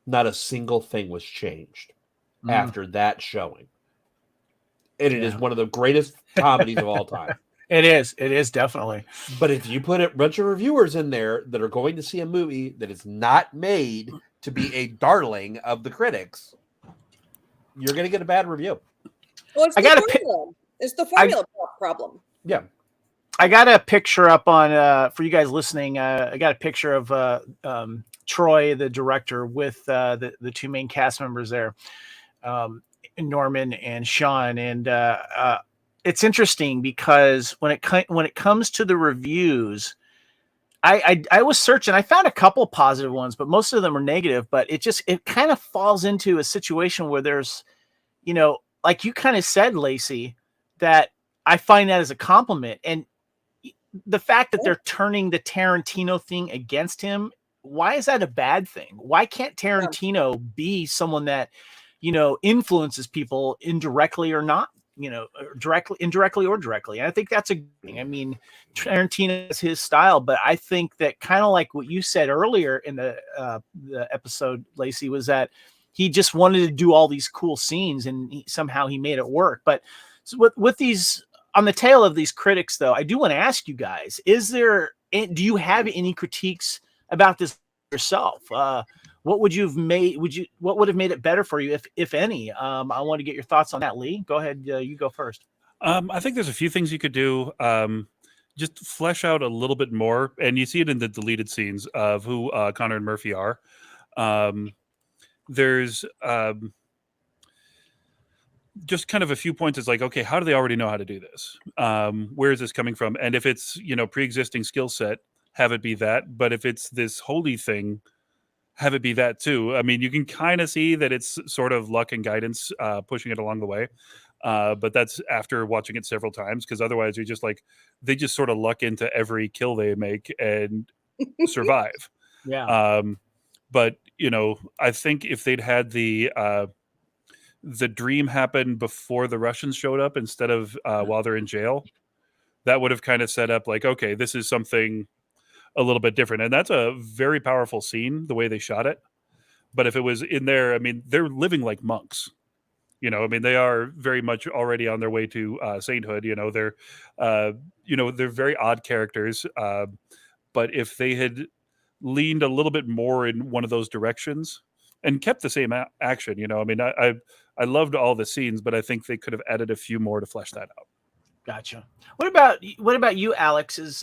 Not a single thing was changed after that showing. And it is one of the greatest comedies of all time. It is definitely. But if you put a bunch of reviewers in there that are going to see a movie that is not made to be a darling of the critics, you're going to get a bad review. Well, it's the formula problem. Yeah. I got a picture up on for you guys listening. I got a picture of Troy, the director, with the two main cast members there, Norman and Sean. And it's interesting because when it comes to the reviews, I was searching. I found a couple positive ones, but most of them are negative. But it kind of falls into a situation where there's, like you kind of said, Lacey, that I find that as a compliment. And the fact that they're turning the Tarantino thing against him, why is that a bad thing? Why can't Tarantino be someone that, influences people indirectly or not, indirectly or directly? And I think that's a thing. I mean, Tarantino is his style, but I think that, kind of like what you said earlier in the episode, Lacey, was that he just wanted to do all these cool scenes, and somehow he made it work. But with these, on the tail of these critics, though, I do want to ask you guys: do you have any critiques about this yourself? What would you have made? What would have made it better for you, if any? I want to get your thoughts on that. Lee, go ahead. You go first. I think there's a few things you could do. Just flesh out a little bit more, and you see it in the deleted scenes of who Connor and Murphy are. There's just kind of a few points. It's like, okay, how do they already know how to do this? Where is this coming from? And if it's, pre-existing skill set, have it be that. But if it's this holy thing, have it be that too. I mean, you can kind of see that it's sort of luck and guidance pushing it along the way. But that's after watching it several times, because otherwise you're just like, they just sort of luck into every kill they make and survive. Yeah. But, I think if they'd had the dream happen before the Russians showed up instead of while they're in jail, that would have kind of set up like, okay, this is something a little bit different. And that's a very powerful scene, the way they shot it. But if it was in there, I mean, they're living like monks. They are very much already on their way to sainthood. They're very odd characters. But if they had leaned a little bit more in one of those directions and kept the same action, I loved all the scenes, but I think they could have added a few more to flesh that out. Gotcha. What about you, Alex? Is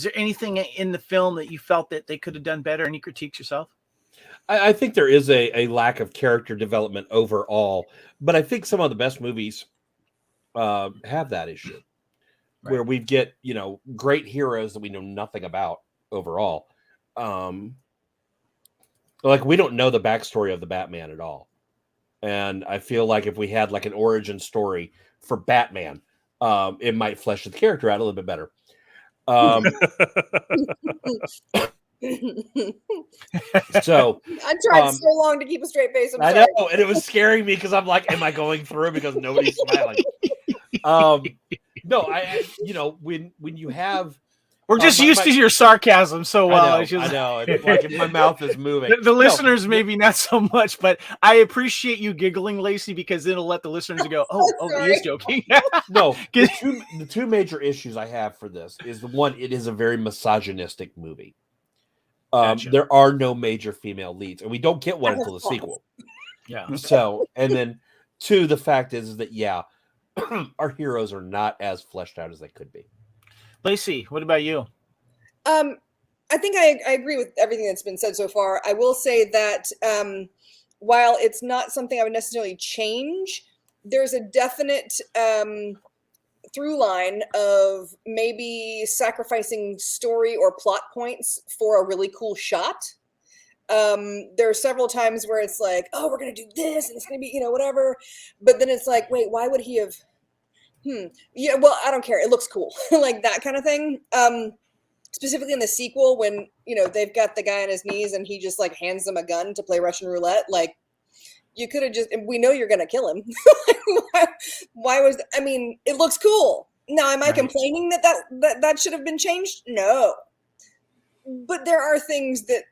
there anything in the film that you felt that they could have done better? Any critiques yourself? I think there is a lack of character development overall, but I think some of the best movies have that issue, right, where we get, great heroes that we know nothing about overall. Like, we don't know the backstory of the Batman at all. And I feel like if we had like an origin story for Batman, it might flesh the character out a little bit better. So I tried so long to keep a straight face. I know, and it was scaring me because I'm like, am I going through because nobody's smiling? No, when you have, we're just used to your sarcasm so well. I know. It's like if my mouth is moving. The listeners maybe not so much, but I appreciate you giggling, Lacey, because it'll let the listeners go, oh, he is joking. No, the two major issues I have for this is, the one, it is a very misogynistic movie. Gotcha. There are no major female leads, and we don't get one until the sequel. Yeah. So, and then two, the fact is that, yeah, our heroes are not as fleshed out as they could be. Lacey, what about you? I think I agree with everything that's been said so far. I will say that while it's not something I would necessarily change, there's a definite through line of maybe sacrificing story or plot points for a really cool shot. There are several times where it's like, oh, we're going to do this and it's going to be, whatever. But then it's like, wait, why would he have, yeah, well, I don't care. It looks cool. Like that kind of thing. Specifically in the sequel when, they've got the guy on his knees and he just like hands them a gun to play Russian roulette. Like you could have we know you're going to kill him. Why was, it looks cool. Now, am I complaining that should have been changed? No. But there are things that,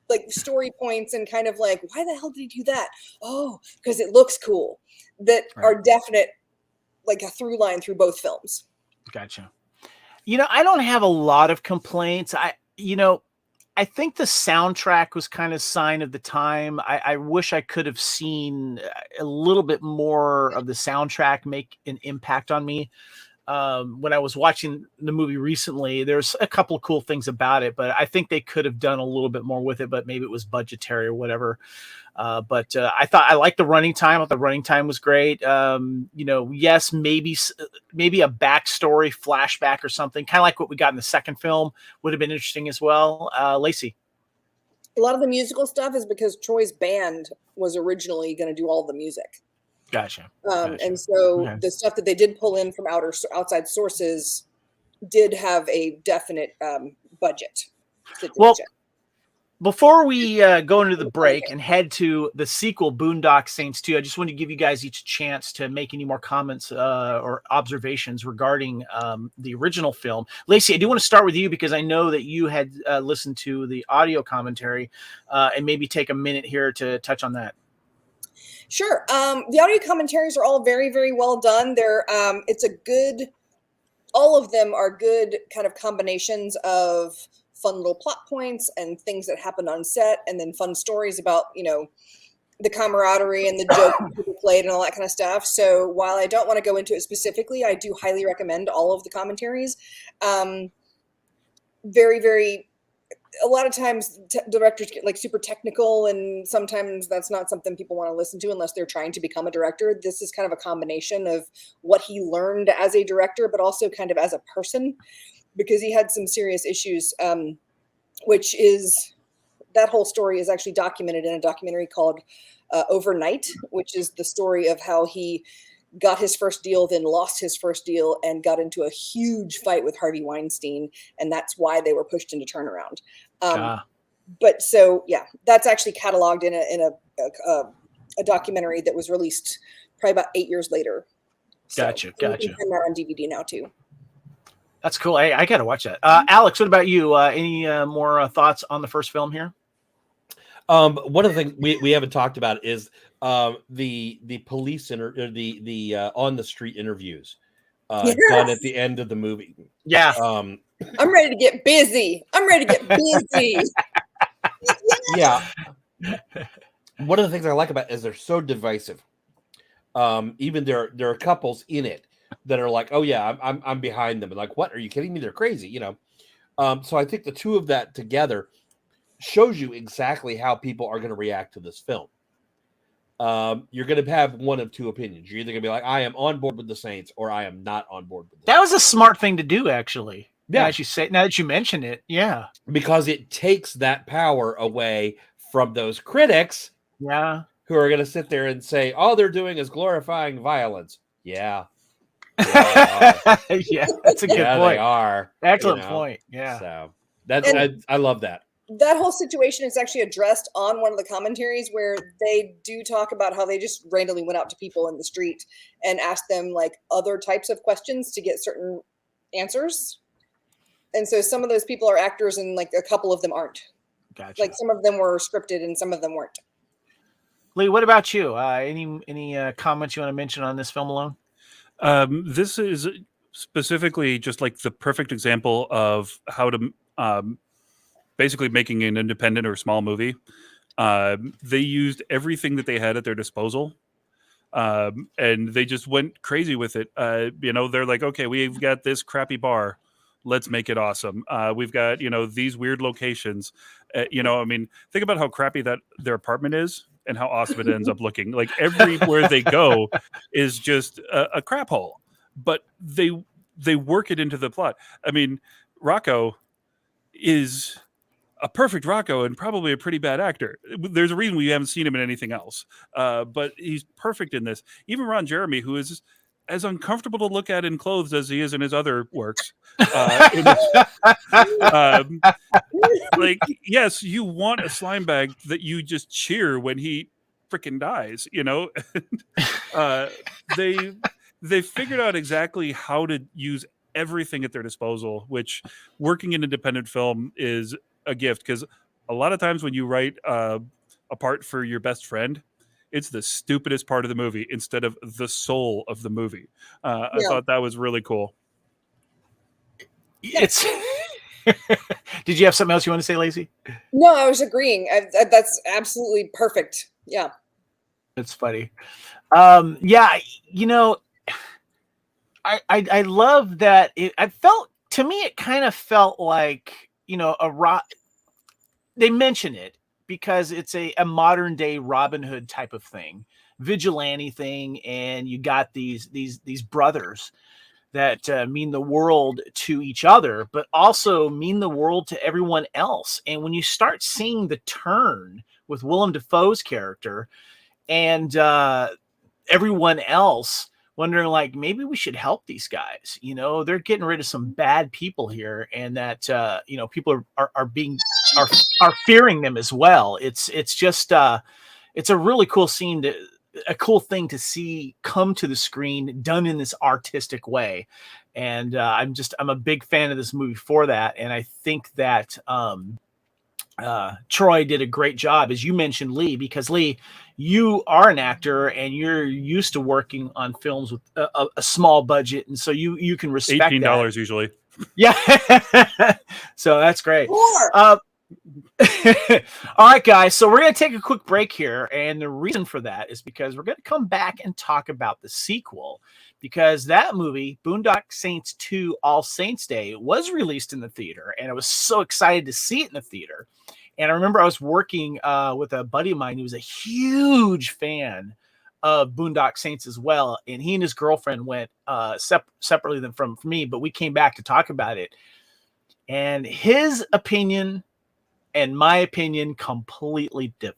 like story points and kind of like, why the hell did he do that? Oh, because it looks cool. That are definite, like a through line through both films. Gotcha. I don't have a lot of complaints. I think the soundtrack was kind of sign of the time. I wish I could have seen a little bit more of the soundtrack make an impact on me. When I was watching the movie recently, there's a couple of cool things about it, but I think they could have done a little bit more with it, but maybe it was budgetary or whatever. But I liked the running time. I thought the running time was great. Yes, maybe a backstory flashback or something, kind of like what we got in the second film would have been interesting as well. Lacey. A lot of the musical stuff is because Troy's band was originally going to do all the music. Gotcha. And so the stuff that they did pull in from outside sources did have a definite budget situation. Well, before we go into the break and head to the sequel, Boondock Saints II, I just want to give you guys each a chance to make any more comments or observations regarding the original film. Lacey, I do want to start with you because I know that you had listened to the audio commentary and maybe take a minute here to touch on that. Sure. The audio commentaries are all very, very well done. All of them are good kind of combinations of fun little plot points and things that happened on set, and then fun stories about, the camaraderie and the jokes people played and all that kind of stuff. So while I don't want to go into it specifically, I do highly recommend all of the commentaries. Very, very, a lot of times directors get like super technical, and sometimes that's not something people want to listen to unless they're trying to become a director. This is kind of a combination of what he learned as a director, but also kind of as a person, because he had some serious issues, which is, that whole story is actually documented in a documentary called Overnight, which is the story of how he got his first deal, then lost his first deal, and got into a huge fight with Harvey Weinstein, and that's why they were pushed into turnaround. But so, yeah, that's actually cataloged in a documentary that was released probably about 8 years later. Gotcha. You can find that on DVD now too. That's cool. I got to watch that. Alex, what about you? Any more thoughts on the first film here? One of the things we haven't talked about is the police the on the street interviews done at the end of the movie. Yeah. I'm ready to get busy. Yeah. One of the things I like about it is they're so divisive. Even there are couples in it that are like, oh yeah, I'm behind them. And like, what? Are you kidding me? They're crazy, So I think the two of that together shows you exactly how people are going to react to this film. You're going to have one of two opinions. You're either going to be like, I am on board with the Saints, or I am not on board with them. That was a smart thing to do, actually. Yeah. Now that you mention it, yeah. Because it takes that power away from those critics. Yeah. Who are going to sit there and say, all they're doing is glorifying violence. Yeah. Yeah, that's a good point. They are. Excellent point. Yeah. So I love that. That whole situation is actually addressed on one of the commentaries, where they do talk about how they just randomly went out to people in the street and asked them like other types of questions to get certain answers. And so some of those people are actors and like a couple of them aren't. Gotcha. Like some of them were scripted and some of them weren't. Lee, what about you? Any comments you want to mention on this film alone? This is specifically just like the perfect example of how to basically making an independent or small movie. They used everything that they had at their disposal, and they just went crazy with it. They're like, okay, we've got this crappy bar. Let's make it awesome. We've got, these weird locations. Think about how crappy that their apartment is. and how awesome it ends up looking. Like everywhere they go is just a crap hole, but they work it into the plot. I mean, Rocco is a perfect Rocco and probably a pretty bad actor. There's a reason we haven't seen him in anything else, but he's perfect in this. Even Ron Jeremy, who is as uncomfortable to look at in clothes as he is in his other works. Like, yes, you want a slime bag that you just cheer when he freaking dies, you know? They figured out exactly how to use everything at their disposal, which working in independent film is a gift, because a lot of times when you write a part for your best friend, it's the stupidest part of the movie instead of the soul of the movie. I thought that was really cool. It's Did you have something else you want to say, Lacey? No, I was agreeing. That's absolutely perfect. Yeah. That's funny. Yeah, you know, I love that. To me, it kind of felt like, you know, they mention it because it's a modern day Robin Hood type of thing, vigilante thing. And you got these brothers that mean the world to each other, but also mean the world to everyone else. And when you start seeing the turn with Willem Dafoe's character and everyone else wondering, like, maybe we should help these guys, you know, they're getting rid of some bad people here, and that you know, people are fearing them as well. It's just it's a really cool scene, a cool thing to see come to the screen done in this artistic way. And I'm a big fan of this movie for that. And I think that Troy did a great job, as you mentioned, Lee, because Lee, you are an actor and you're used to working on films with a small budget, and so you can respect $18 usually. Yeah. So that's great. All right, guys. So we're going to take a quick break here. And the reason for that is because we're going to come back and talk about the sequel, because that movie, Boondock Saints II, All Saints Day, was released in the theater. And I was so excited to see it in the theater. And I remember I was working with a buddy of mine who was a huge fan of Boondock Saints as well. And he and his girlfriend went separately than from me, but we came back to talk about it. And his opinion and my opinion completely differed.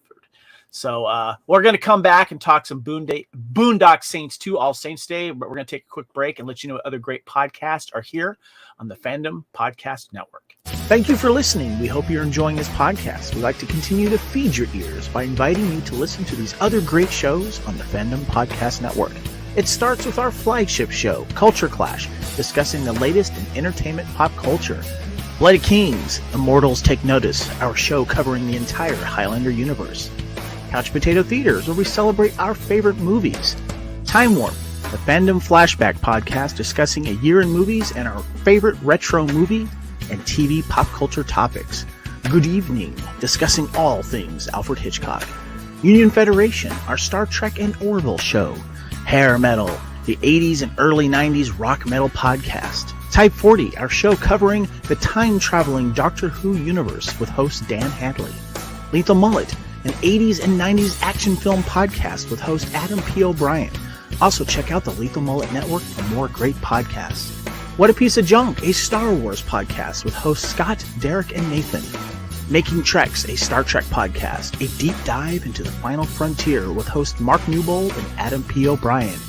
So we're going to come back and talk some Boondock Saints 2 All Saints Day, but we're going to take a quick break and let you know what other great podcasts are here on the Fandom Podcast Network. Thank you for listening. We hope you're enjoying this podcast. We'd like to continue to feed your ears by inviting you to listen to these other great shows on the Fandom Podcast Network. It starts with our flagship show, Culture Clash, discussing the latest in entertainment pop culture. Bloody Kings, Immortals Take Notice, our show covering the entire Highlander universe. Couch Potato Theaters, where we celebrate our favorite movies. Time Warp, the Fandom Flashback podcast discussing a year in movies and our favorite retro movie and TV pop culture topics. Good Evening, discussing all things Alfred Hitchcock. Union Federation, our Star Trek and Orville show. Hair Metal, the 80s and early 90s rock metal podcast. Type 40, our show covering the time-traveling Doctor Who universe with host Dan Hadley. Lethal Mullet, an 80s and 90s action film podcast with host Adam P. O'Brien. Also check out the Lethal Mullet Network for more great podcasts. What a Piece of Junk, a Star Wars podcast with hosts Scott, Derek, and Nathan. Making Treks, a Star Trek podcast, a deep dive into the final frontier with host Mark Newbold and Adam P. O'Brien.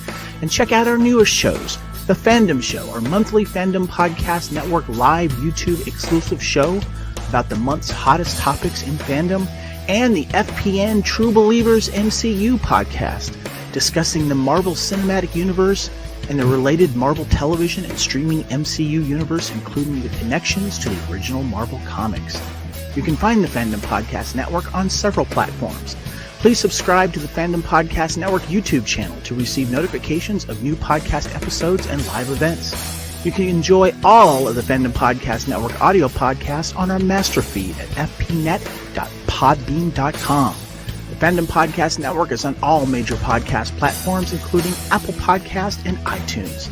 And check out our newest shows, The Fandom Show, our monthly Fandom Podcast Network live YouTube exclusive show about the month's hottest topics in fandom, and the FPN True Believers MCU podcast, discussing the Marvel Cinematic Universe and the related Marvel television and streaming MCU universe, including the connections to the original Marvel comics. You can find the Fandom Podcast Network on several platforms. Please subscribe to the Fandom Podcast Network YouTube channel to receive notifications of new podcast episodes and live events. You can enjoy all of the Fandom Podcast Network audio podcasts on our master feed at fpnet.podbean.com. The Fandom Podcast Network is on all major podcast platforms, including Apple Podcast and iTunes.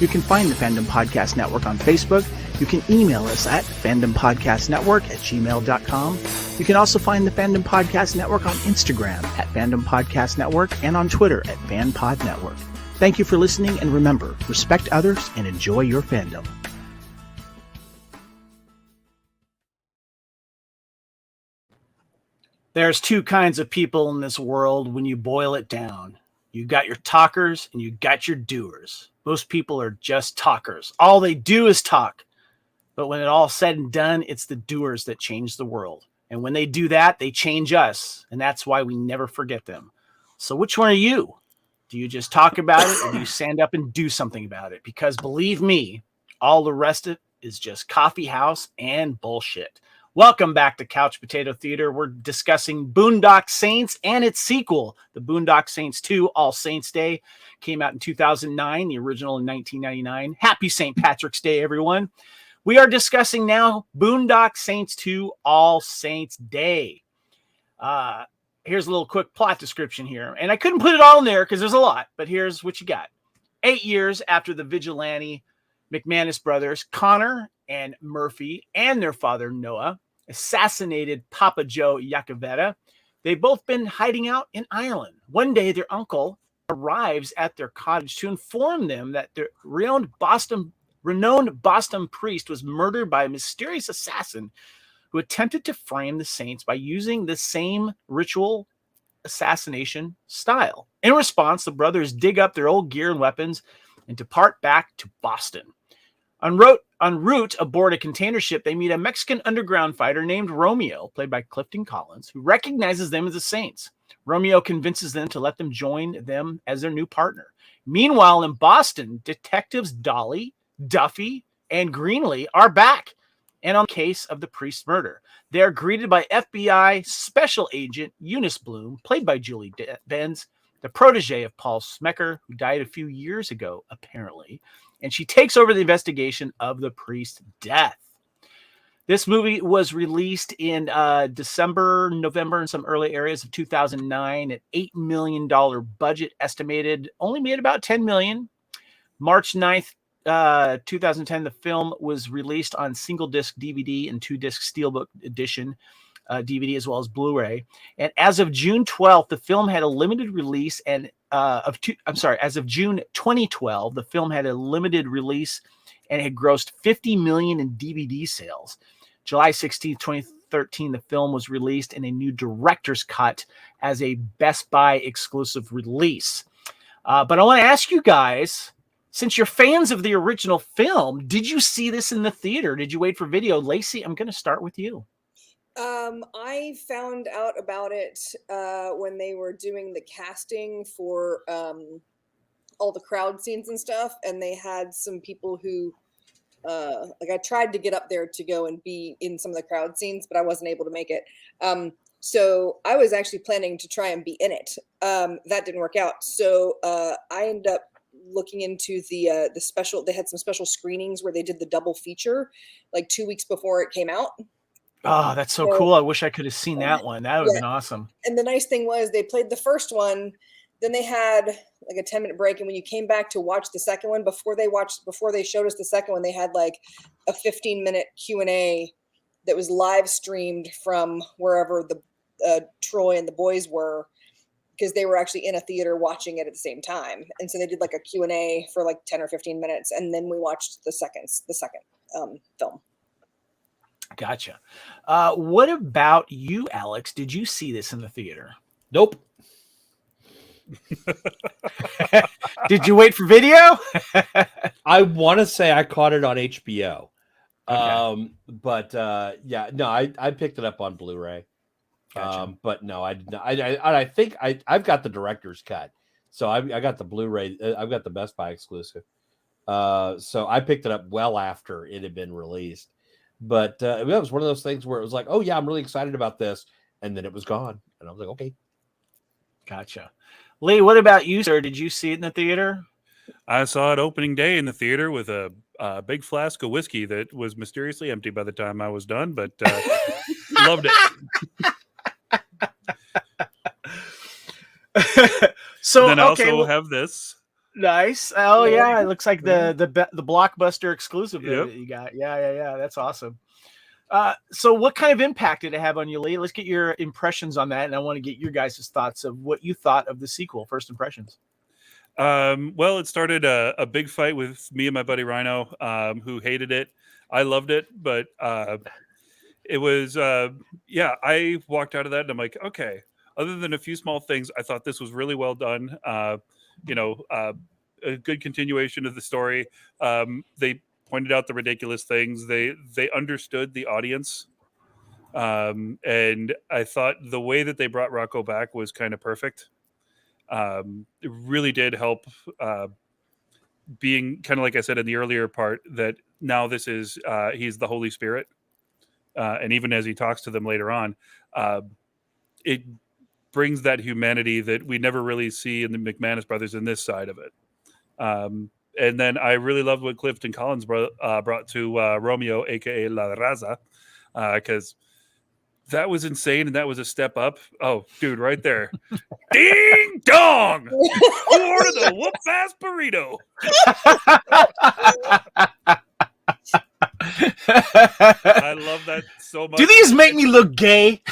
You can find the Fandom Podcast Network on Facebook, You can email us at fandompodcastnetwork@gmail.com. You can also find the Fandom Podcast Network on Instagram at Fandom Podcast Network and on Twitter at FanPod Network. Thank you for listening, and remember, respect others and enjoy your fandom. There's two kinds of people in this world when you boil it down. You got your talkers and you got your doers. Most people are just talkers. All they do is talk. But when it all said and done, it's the doers that change the world. And when they do that, they change us. And that's why we never forget them. So which one are you? Do you just talk about it, or do you stand up and do something about it? Because believe me, all the rest of it is just coffee house and bullshit. Welcome back to Couch Potato Theater. We're discussing Boondock Saints and its sequel, the Boondock Saints II, All Saints Day. Came out in 2009, the original in 1999. Happy St. Patrick's Day, everyone. We are discussing now Boondock Saints II, All Saints Day. Here's a little quick plot description here. And I couldn't put it all in there because there's a lot, but here's what you got. 8 years after the vigilante McManus brothers, Connor and Murphy, and their father, Noah, assassinated Papa Joe Iacovetta, they've both been hiding out in Ireland. One day, their uncle arrives at their cottage to inform them that their renowned Boston priest was murdered by a mysterious assassin who attempted to frame the saints by using the same ritual assassination style. In response, the brothers dig up their old gear and weapons and depart back to Boston. En route aboard a container ship, they meet a Mexican underground fighter named Romeo, played by Clifton Collins, who recognizes them as the Saints. Romeo convinces them to let them join them as their new partner. Meanwhile, in Boston, detectives Dolly, Duffy, and Greenlee are back and on the case of the priest's murder. They are greeted by FBI Special Agent Eunice Bloom, played by Julie Benz, the protege of Paul Smecker, who died a few years ago, apparently, and she takes over the investigation of the priest's death. This movie was released in December, November, in some early areas of 2009 at $8 million budget estimated, only made about $10 million. March 9th, 2010, the film was released on single disc DVD and 2-disc Steelbook edition DVD, as well as Blu-ray. And as of June 12th, the film had a limited release as of June 2012, the film had a limited release and had grossed $50 million in DVD sales. July 16th, 2013, the film was released in a new director's cut as a Best Buy exclusive release. But I want to ask you guys, since you're fans of the original film, did you see this in the theater? Did you wait for video? Lacey, I'm going to start with you. I found out about it when they were doing the casting for all the crowd scenes and stuff, and they had some people who, I tried to get up there to go and be in some of the crowd scenes, but I wasn't able to make it. So I was actually planning to try and be in it. That didn't work out. So I ended up looking into the special. They had some special screenings where they did the double feature, like 2 weeks before it came out. Oh, that's so cool. I wish I could have seen that one. That would have been awesome. And the nice thing was they played the first one, then they had like a 10-minute break. And when you came back to watch the second one, before they showed us the second one, they had like a 15-minute Q&A that was live streamed from wherever the Troy and the boys were, because they were actually in a theater watching it at the same time. And so they did like a Q&A for like 10 or 15 minutes. And then we watched the second film. Gotcha. What about you, Alex? Did you see this in the theater? Nope. Did you wait for video? I want to say I caught it on HBO. Okay. I picked it up on Blu-ray. Gotcha. But no, I did not. I think I've got the director's cut. So I got the Blu-ray. I've got the Best Buy exclusive. So I picked it up well after it had been released. But it was one of those things where it was like, oh, yeah, I'm really excited about this. And then it was gone. And I was like, okay. Gotcha. Lee, what about you, sir? Did you see it in the theater? I saw it opening day in the theater with a big flask of whiskey that was mysteriously empty by the time I was done, but loved it. So then I also have this. Nice. Oh yeah, it looks like Yeah. the Blockbuster exclusive there Yep. that you got. Yeah. That's awesome. So what kind of impact did it have on you, Lee? Let's get your impressions on that, and I want to get your guys' thoughts of what you thought of the sequel. First impressions. Well, it started a big fight with me and my buddy Rhino, who hated it. I loved it, but it was I walked out of that and I'm like, okay. Other than a few small things, I thought this was really well done. A good continuation of the story. They pointed out the ridiculous things. They understood the audience, and I thought the way that they brought Rocco back was kind of perfect. It really did help. Being kind of like I said in the earlier part, that now this is he's the Holy Spirit, and even as he talks to them later on, it brings that humanity that we never really see in the McManus brothers in this side of it. And then I really loved what Clifton Collins brought to Romeo, aka La Raza, because that was insane and that was a step up. Oh, dude, right there. Ding dong! Who ordered the whoop-ass burrito? I love that so much. Do these make me look gay?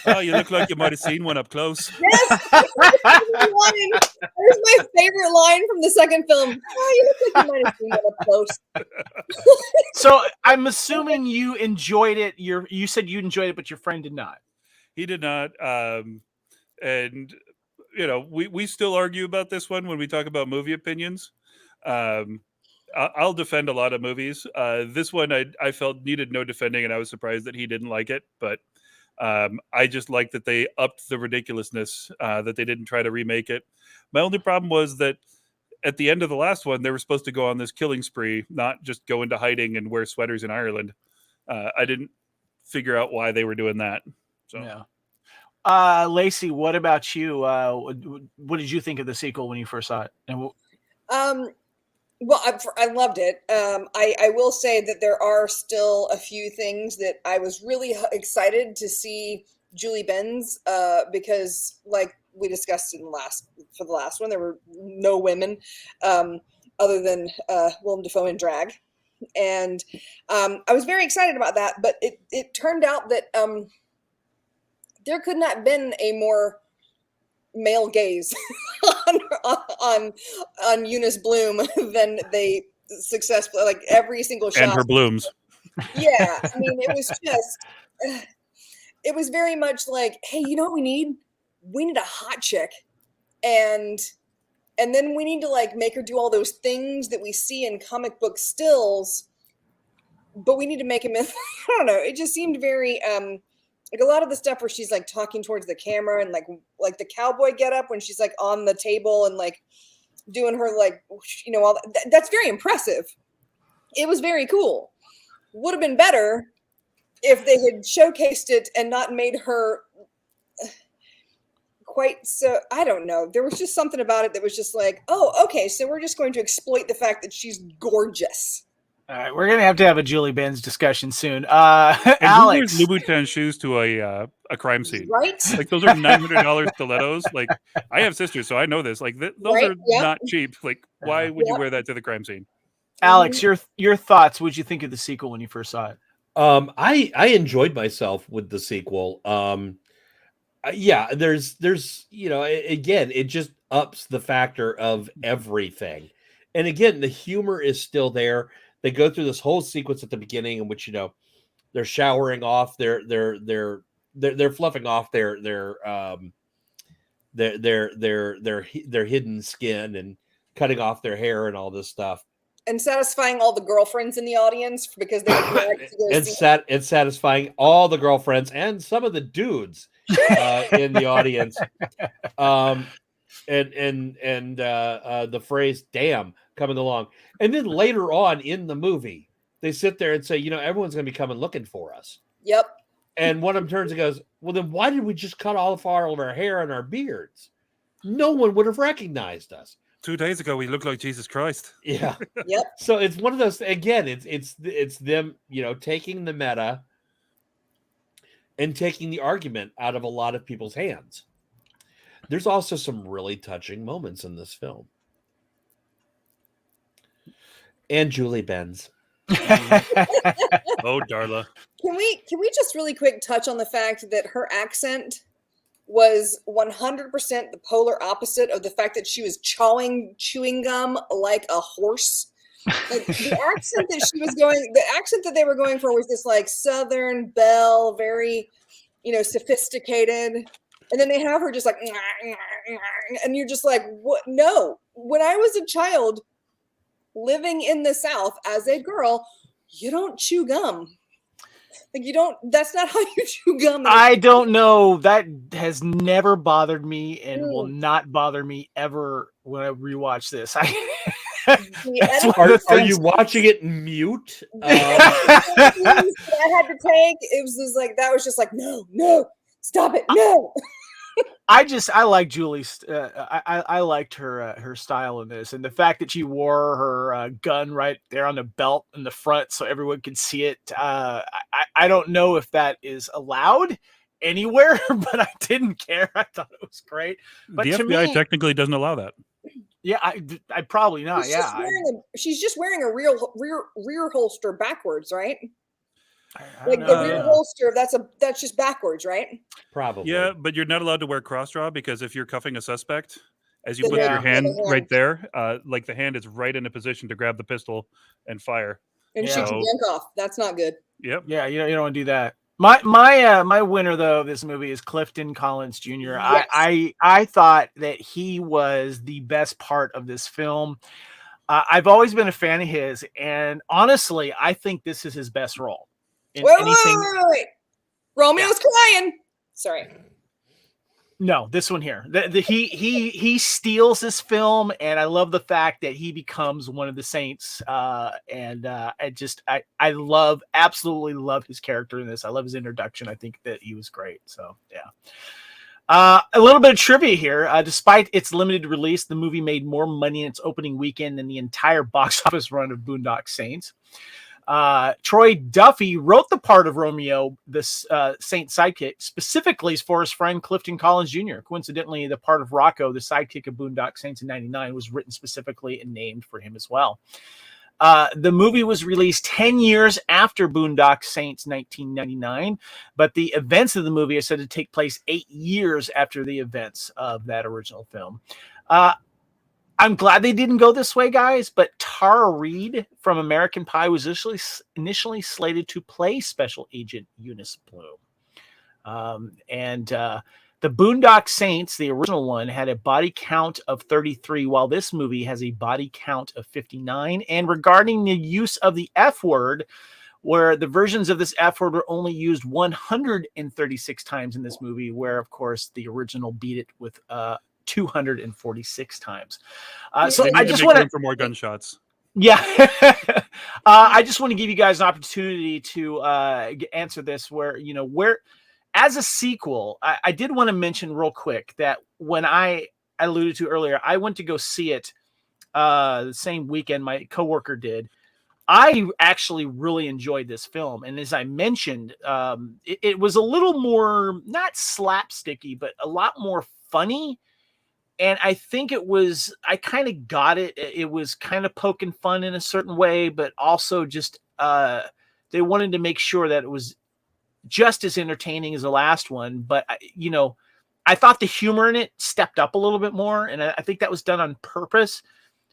Oh, you look like you might have seen one up close. Yes, there's my favorite line from the second film. Oh, you look like you might have seen that up close. So I'm assuming you enjoyed it. You said you enjoyed it, but your friend did not. He did not. And we still argue about this one when we talk about movie opinions. I'll defend a lot of movies. This one I felt needed no defending, and I was surprised that he didn't like it. But I just like that they upped the ridiculousness, that they didn't try to remake it. My only problem was that at the end of the last one, they were supposed to go on this killing spree, not just go into hiding and wear sweaters in Ireland. I didn't figure out why they were doing that. So. Yeah. Lacey, what about you? What did you think of the sequel when you first saw it? And well, I loved it. I will say that there are still a few things that I was really excited to see Julie Benz, because like we discussed for the last one, there were no women other than Willem Dafoe in drag. And I was very excited about that, but it turned out that there could not have been a more male gaze on Eunice Bloom than they successfully, like every single shot. And her blooms. Yeah, I mean, it was just, it was very much like, hey, you know what we need? We need a hot chick, and then we need to like make her do all those things that we see in comic book stills, but we need to make him. I don't know. It just seemed very like a lot of the stuff where she's like talking towards the camera and like the cowboy get up when she's like on the table and like doing her like, all that's very impressive. It was very cool. Would have been better if they had showcased it and not made her quite so. I don't know. There was just something about it that was just like, oh, okay, so we're just going to exploit the fact that she's gorgeous. all right, we're gonna have to have a Julie Benz discussion soon. And Alex, who wears Louboutin shoes to a crime scene? Right? Like those are $900 stilettos. Like I have sisters, so I know this. Like those Right? are Yep. not cheap. Like why would you Yep. wear that to the crime scene? Alex, your thoughts? What'd you think of the sequel when you first saw it? I enjoyed myself with the sequel. Yeah, there's again, it just ups the factor of everything. And again, the humor is still there. They go through this whole sequence at the beginning in which they're showering off, they're fluffing off their hidden skin and cutting off their hair and all this stuff. And satisfying all the girlfriends in the audience because they would like to go see. And satisfying all the girlfriends and some of the dudes in the audience. And the phrase "damn" coming along, and then later on in the movie, they sit there and say, everyone's going to be coming looking for us. Yep. And one of them turns and goes, "Well, then why did we just cut all of our hair and our beards? No one would have recognized us. 2 days ago, we looked like Jesus Christ." Yeah. Yep. So it's one of those. Again, it's them, taking the meta and taking the argument out of a lot of people's hands. There's also some really touching moments in this film. And Julie Benz. Oh, Darla. Can we just really quick touch on the fact that her accent was 100% the polar opposite of the fact that she was chewing gum like a horse. Like the accent that they were going for was this like Southern belle, very, sophisticated. And then they have her just like, and you're just like, what? No. When I was a child living in the South as a girl, you don't chew gum. Like that's not how you chew gum. I don't know. That has never bothered me and will not bother me ever when I rewatch this. Are you watching it mute? I had to take. It was just like, that was just like, no, stop it. No. I like Julie's. I liked her style in this, and the fact that she wore her gun right there on the belt in the front, so everyone could see it. I don't know if that is allowed anywhere, but I didn't care. I thought it was great. But the FBI technically doesn't allow that. Yeah, I probably not. She's just wearing a rear holster backwards, right? Like the rear holster, that's just backwards, right? Probably. Yeah, but you're not allowed to wear cross draw because if you're cuffing a suspect, as you put your hand right there, like the hand is right in a position to grab the pistol and fire. And shoot your yank off. That's not good. Yep. Yeah, you don't want to do that. My winner though of this movie is Clifton Collins Jr. Yes. I thought that he was the best part of this film. I've always been a fan of his, and honestly, I think this is his best role. Wait. Romeo's crying. Sorry. No, this one here. He steals this film, and I love the fact that he becomes one of the Saints. I absolutely love his character in this. I love his introduction. I think that he was great. So yeah. A little bit of trivia here. Despite its limited release, the movie made more money in its opening weekend than the entire box office run of Boondock Saints. Troy Duffy wrote the part of Romeo, this Saint sidekick, specifically for his friend Clifton Collins Jr. Coincidentally, the part of Rocco, the sidekick of Boondock Saints in '99, was written specifically and named for him as well. The movie was released 10 years after Boondock Saints 1999, but the events of the movie are said to take place 8 years after the events of that original film. I'm glad they didn't go this way, guys, but Tara Reid from American Pie was initially slated to play Special Agent Eunice Bloom. The Boondock Saints, the original one, had a body count of 33, while this movie has a body count of 59. And regarding the use of the F word, where the versions of this F word were only used 136 times in this movie, where, of course, the original beat it with 246 times. So I just want to for more gunshots. Yeah. I just want to give you guys an opportunity to answer this where as a sequel, I did want to mention real quick that when I alluded to earlier, I went to go see it the same weekend my coworker did. I actually really enjoyed this film. And as I mentioned, it was a little more, not slapsticky, but a lot more funny. And I think I kind of got it. It was kind of poking fun in a certain way, but also just they wanted to make sure that it was just as entertaining as the last one. But, I thought the humor in it stepped up a little bit more. And I think that was done on purpose.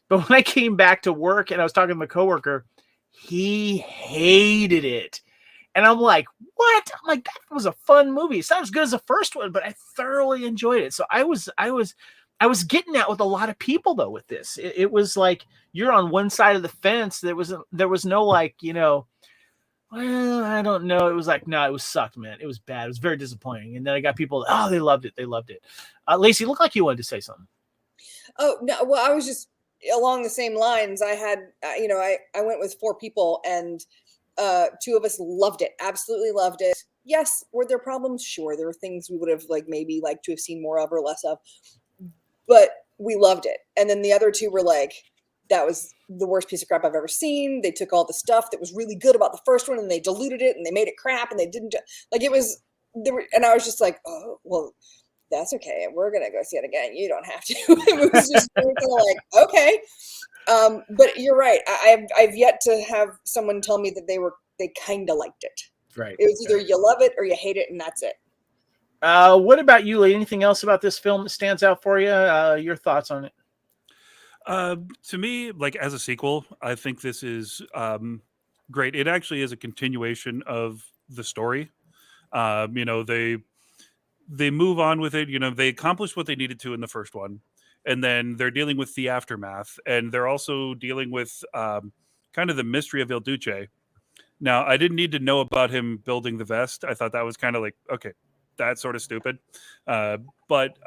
But when I came back to work and I was talking to my coworker, he hated it. And I'm like, what? I'm like, that was a fun movie. It's not as good as the first one, but I thoroughly enjoyed it. So I was getting that with a lot of people though with this. It was like you're on one side of the fence. There was no like, well, I don't know. It was like, no, it was sucked, man. It was bad. It was very disappointing. And then I got people, oh, they loved it. They loved it. Lacey, looked like you wanted to say something. Oh, no. Well, I was just along the same lines. I had, I went with 4 people and 2 of us loved it. Absolutely loved it. Yes. Were there problems? Sure. There were things we would have maybe liked to have seen more of or less of. But we loved it. And then the other 2 were like, that was the worst piece of crap I've ever seen. They took all the stuff that was really good about the first one and they diluted it and they made it crap and they didn't and I was just like, oh, well, that's okay. We're gonna go see it again. You don't have to. It was just kind of like, okay. But you're right. I've yet to have someone tell me that they kind of liked it. Right. It was either you love it or you hate it, and that's it. What about you, Lee? Anything else about this film that stands out for you? Your thoughts on it? To me, like as a sequel, I think this is great. It actually is a continuation of the story. They move on with it. They accomplished what they needed to in the first one, and then they're dealing with the aftermath, and they're also dealing with kind of the mystery of Il Duce. Now, I didn't need to know about him building the vest. I thought that was kind of like, okay, that's sort of stupid. But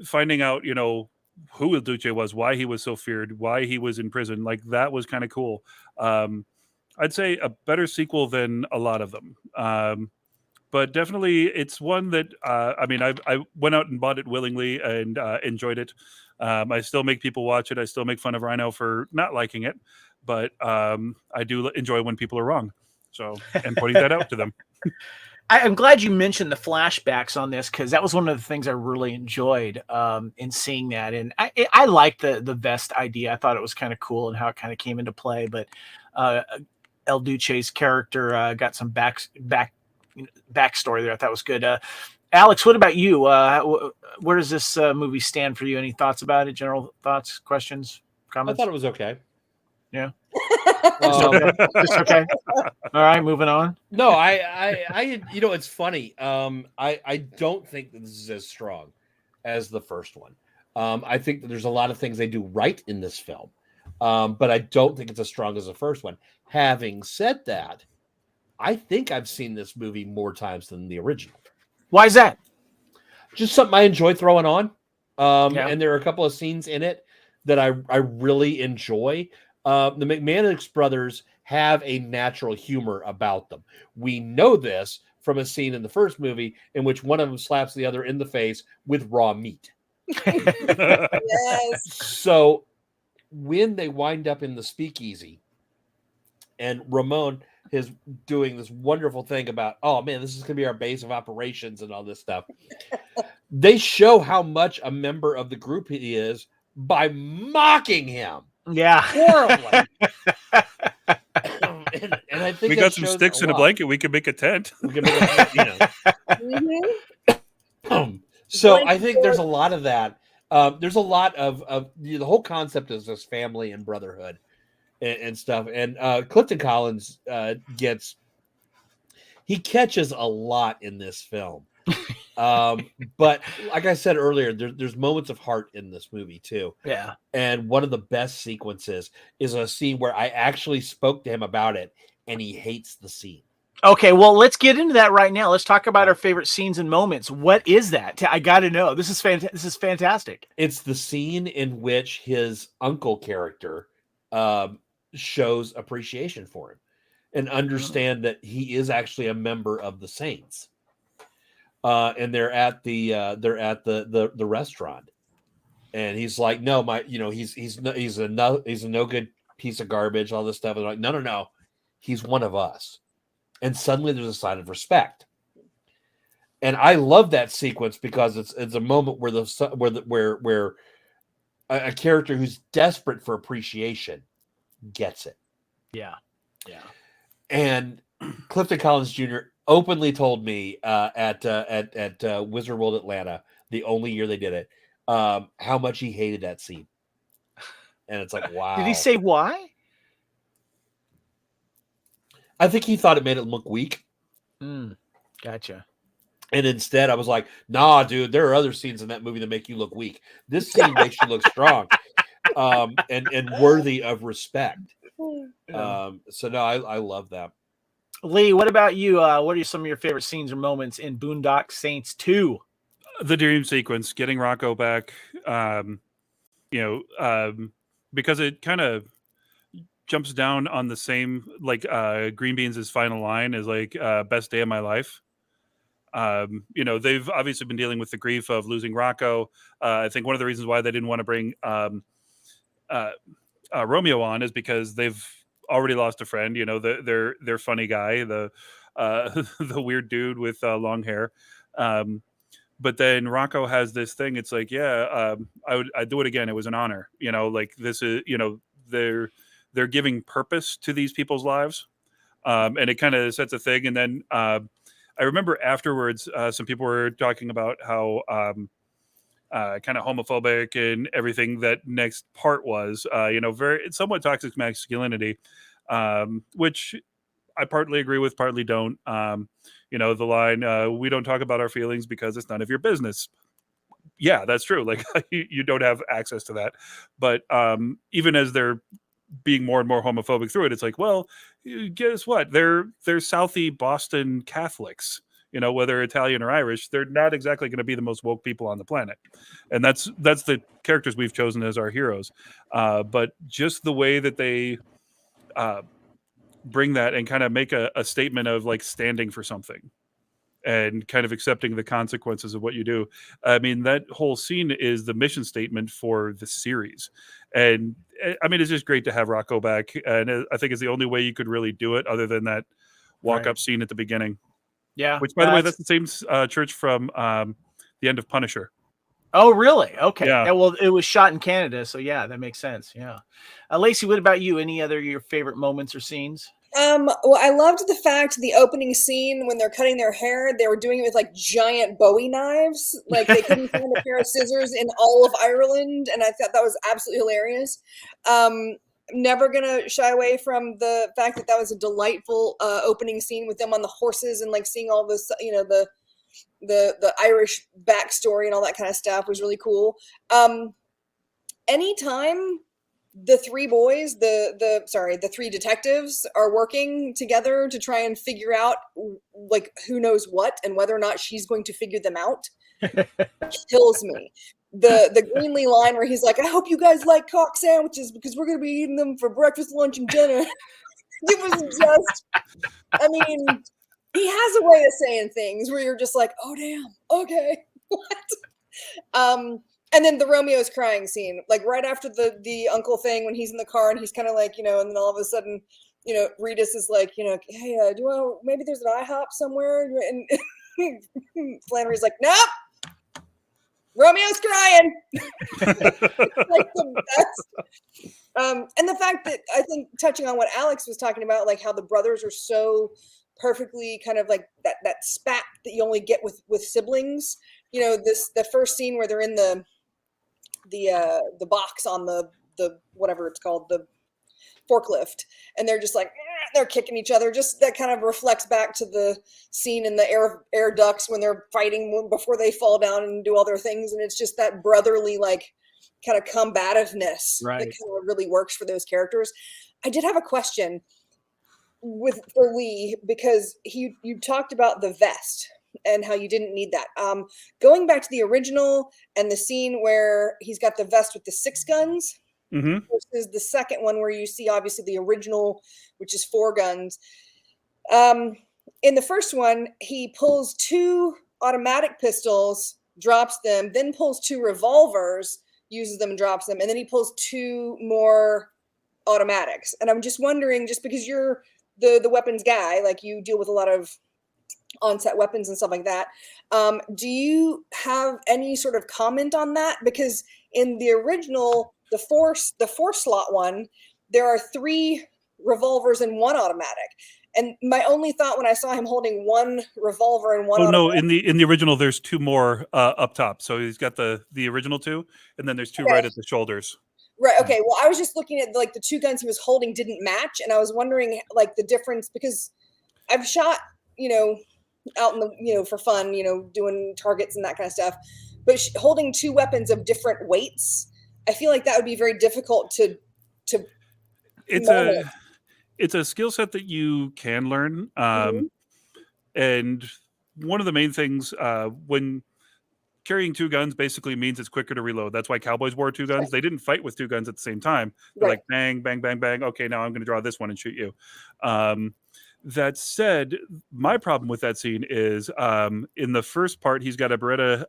finding out, who Il Duce was, why he was so feared, why he was in prison, like that was kind of cool. I'd say a better sequel than a lot of them. But definitely it's one that, I went out and bought it willingly and enjoyed it. I still make people watch it. I still make fun of Rhino for not liking it. But I do enjoy when people are wrong. So, and pointing that out to them. I'm glad you mentioned the flashbacks on this, because that was one of the things I really enjoyed in seeing that. And I liked the vest idea. I thought it was kind of cool and how it kind of came into play. But El Duce's character got some backstory there. I thought was good. Alex, what about you? Where does this movie stand for you? Any thoughts about it? General thoughts, questions, comments? I thought it was okay. Yeah. Just okay. All right, moving on. No, I it's funny. I don't think that this is as strong as the first one. I think that there's a lot of things they do right in this film, but I don't think it's as strong as the first one. Having said that, I think I've seen this movie more times than the original. Why is that? Just something I enjoy throwing on. Yeah. And there are a couple of scenes in it that I really enjoy. The McManus brothers have a natural humor about them. We know this from a scene in the first movie in which one of them slaps the other in the face with raw meat. Yes. So when they wind up in the speakeasy and Ramon is doing this wonderful thing about, oh man, this is going to be our base of operations and all this stuff. They show how much a member of the group he is by mocking him. Yeah. Horribly. and I think we got some sticks and a blanket. We can make a tent. We can make a, So I think there's a lot of that. There's a lot of the whole concept is this family and brotherhood and stuff. And Clifton Collins catches a lot in this film. But like I said earlier, there's moments of heart in this movie too. Yeah. And one of the best sequences is a scene where I actually spoke to him about it and he hates the scene. Okay, well, let's get into that right now. Let's talk about our favorite scenes and moments. What is that? I got to know. This is fantastic. It's the scene in which his uncle character shows appreciation for him and understand that he is actually a member of the Saints. And they're at the restaurant, and he's like, no, he's a no good piece of garbage, all this stuff. And like, no, he's one of us. And suddenly there's a sign of respect. And I love that sequence because it's a moment where a character who's desperate for appreciation gets it. Yeah. And Clifton Collins Jr. openly told me at Wizard World Atlanta, the only year they did it, how much he hated that scene. And it's like, wow. Did he say why? I think he thought it made it look weak. Gotcha. And instead, I was like, nah, dude, there are other scenes in that movie that make you look weak. This scene makes you look strong and worthy of respect. So no, I love that. Lee, what about you? What are some of your favorite scenes or moments in Boondock Saints II? The dream sequence, getting Rocco back, because it kind of jumps down on the same, like Green Beans' final line is like, best day of my life. They've obviously been dealing with the grief of losing Rocco. I think one of the reasons why they didn't want to bring Romeo on is because they've already lost a friend. Their funny guy, the weird dude with long hair. But then Rocco has this thing. It's like, yeah, I'd do it again. It was an honor. Like this is, they're giving purpose to these people's lives. And it kind of sets a thing. And then I remember afterwards, some people were talking about how kind of homophobic and everything that next part was, very somewhat toxic masculinity, which I partly agree with, partly don't. The line, we don't talk about our feelings because it's none of your business. Yeah, that's true. Like you don't have access to that. But even as they're being more and more homophobic through it, it's like, well, guess what? They're Southie Boston Catholics. Whether Italian or Irish, they're not exactly going to be the most woke people on the planet. And that's the characters we've chosen as our heroes. But just the way that they bring that and kind of make a statement of like standing for something and kind of accepting the consequences of what you do. I mean, that whole scene is the mission statement for the series. And I mean, it's just great to have Rocco back. And I think it's the only way you could really do it other than that walk-up scene at the beginning. Yeah. Which, by the way, that's the same church from the end of Punisher. Oh, really? Okay. Yeah. Well, it was shot in Canada, so yeah, that makes sense. Yeah. Lacey, what about you? Any other your favorite moments or scenes? Well, I loved the fact the opening scene when they're cutting their hair, they were doing it with like giant Bowie knives. Like they couldn't find a pair of scissors in all of Ireland, and I thought that was absolutely hilarious. Never gonna shy away from the fact that was a delightful opening scene with them on the horses and like seeing all this, the Irish backstory and all that kind of stuff was really cool. Anytime the three boys, the three detectives are working together to try and figure out like who knows what and whether or not she's going to figure them out, kills me. The Greenlee line where he's like, I hope you guys like cock sandwiches because we're going to be eating them for breakfast, lunch, and dinner. It was just, I mean, he has a way of saying things where you're just like, oh, damn. Okay. What? And then the Romeo's crying scene, like right after the uncle thing when he's in the car and he's kind of like, and then all of a sudden, Reedus is like, hey, maybe there's an IHOP somewhere. And Flannery's like, nope. Romeo's crying. Like the best. And the fact that I think touching on what Alex was talking about, like how the brothers are so perfectly kind of like that spat that you only get with siblings. The first scene where they're in the box on the whatever it's called, the forklift, and they're just like they're kicking each other. Just that kind of reflects back to the scene in the air ducts when they're fighting before they fall down and do all their things, and it's just that brotherly like kind of combativeness that kind of really works for those characters. I did have a question for Lee because you talked about the vest and how you didn't need that. Going back to the original and the scene where he's got the vest with the 6 guns versus the second one where you see obviously the original, which is 4 guns. In the first one, he pulls 2 automatic pistols, drops them, then pulls 2 revolvers, uses them and drops them, and then he pulls 2 more automatics. And I'm just wondering, just because you're the weapons guy, like you deal with a lot of on-set weapons and stuff like that. Do you have any sort of comment on that? Because in the original, the four slot one, there are 3 revolvers and 1 automatic. And my only thought when I saw him holding 1 revolver and 1 automatic. No, in the original, there's 2 more up top. So he's got the original 2, and then there's 2 right at the shoulders. Right. Okay. Well, I was just looking at like the 2 guns he was holding didn't match, and I was wondering like the difference because I've shot, out in the, for fun, doing targets and that kind of stuff. But holding 2 weapons of different weights, I feel like that would be very difficult to. It's a skill set that you can learn. And one of the main things when carrying 2 guns basically means it's quicker to reload. That's why cowboys wore 2 guns. Right. They didn't fight with 2 guns at the same time. They're like bang, bang, bang, bang. Okay, now I'm going to draw this one and shoot you. That said, my problem with that scene is in the first part, he's got a Beretta